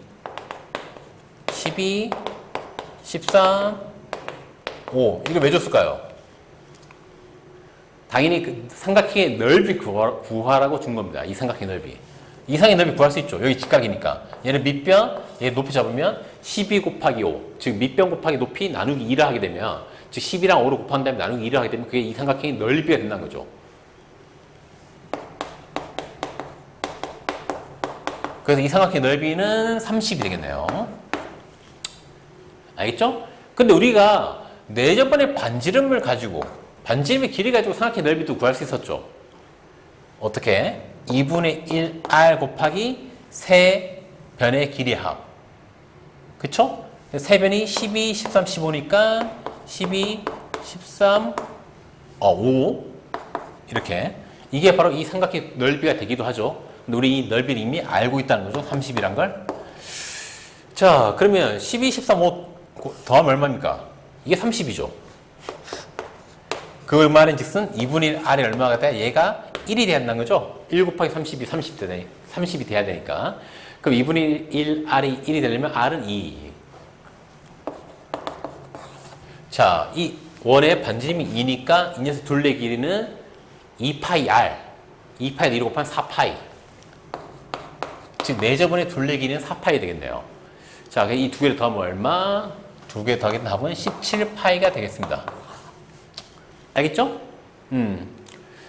12, 13, 5. 이거 왜 줬을까요? 당연히 그 삼각형의 넓이 구하라고 준 겁니다. 이 삼각형의 넓이. 이 삼각형의 넓이 구할 수 있죠. 여기 직각이니까. 얘는 밑변, 얘 높이 잡으면 12 곱하기 5. 즉 밑변 곱하기 높이 나누기 2를 하게 되면, 즉 12랑 5를 곱한 다음에 나누기 2를 하게 되면 그게 이 삼각형의 넓이가 된다는 거죠. 그래서 이 삼각형의 넓이는 30이 되겠네요. 알겠죠? 근데 우리가 내접번의 반지름을 가지고, 반지름의 길이 가지고 삼각형의 넓이도 구할 수 있었죠. 어떻게? 2분의 1r 곱하기 세 변의 길이 합. 그쵸? 세 변이 12, 13, 15니까 12, 13, 5. 이렇게. 이게 바로 이 삼각형의 넓이가 되기도 하죠. 근데 우리 이 넓이를 이미 알고 있다는 거죠. 30이란 걸. 자, 그러면 12, 13, 5 더하면 얼마입니까? 이게 30이죠. 그 말인 즉슨 2분의 1 R이 얼마가 돼야 얘가 1이 돼야 한다는 거죠. 1 곱하기 30이 30이 돼야 되니까. 그럼 2분의 1 R이 1이 되려면 R은 2. 자, 이 원의 반지름이 2니까 이 녀석 둘레 길이는 2파이 R. 2파이 1을 곱한 4파이. 즉 내접원의 둘레 길이는 4파이 되겠네요. 자, 이 두 개를 더하면 얼마? 두 개 더하기 답은 17파이가 되겠습니다. 알겠죠?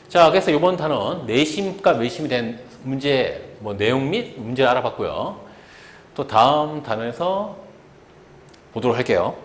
자, 그래서 이번 단원 내심과 외심이 된 문제 내용 및 문제를 알아봤고요. 또 다음 단원에서 보도록 할게요.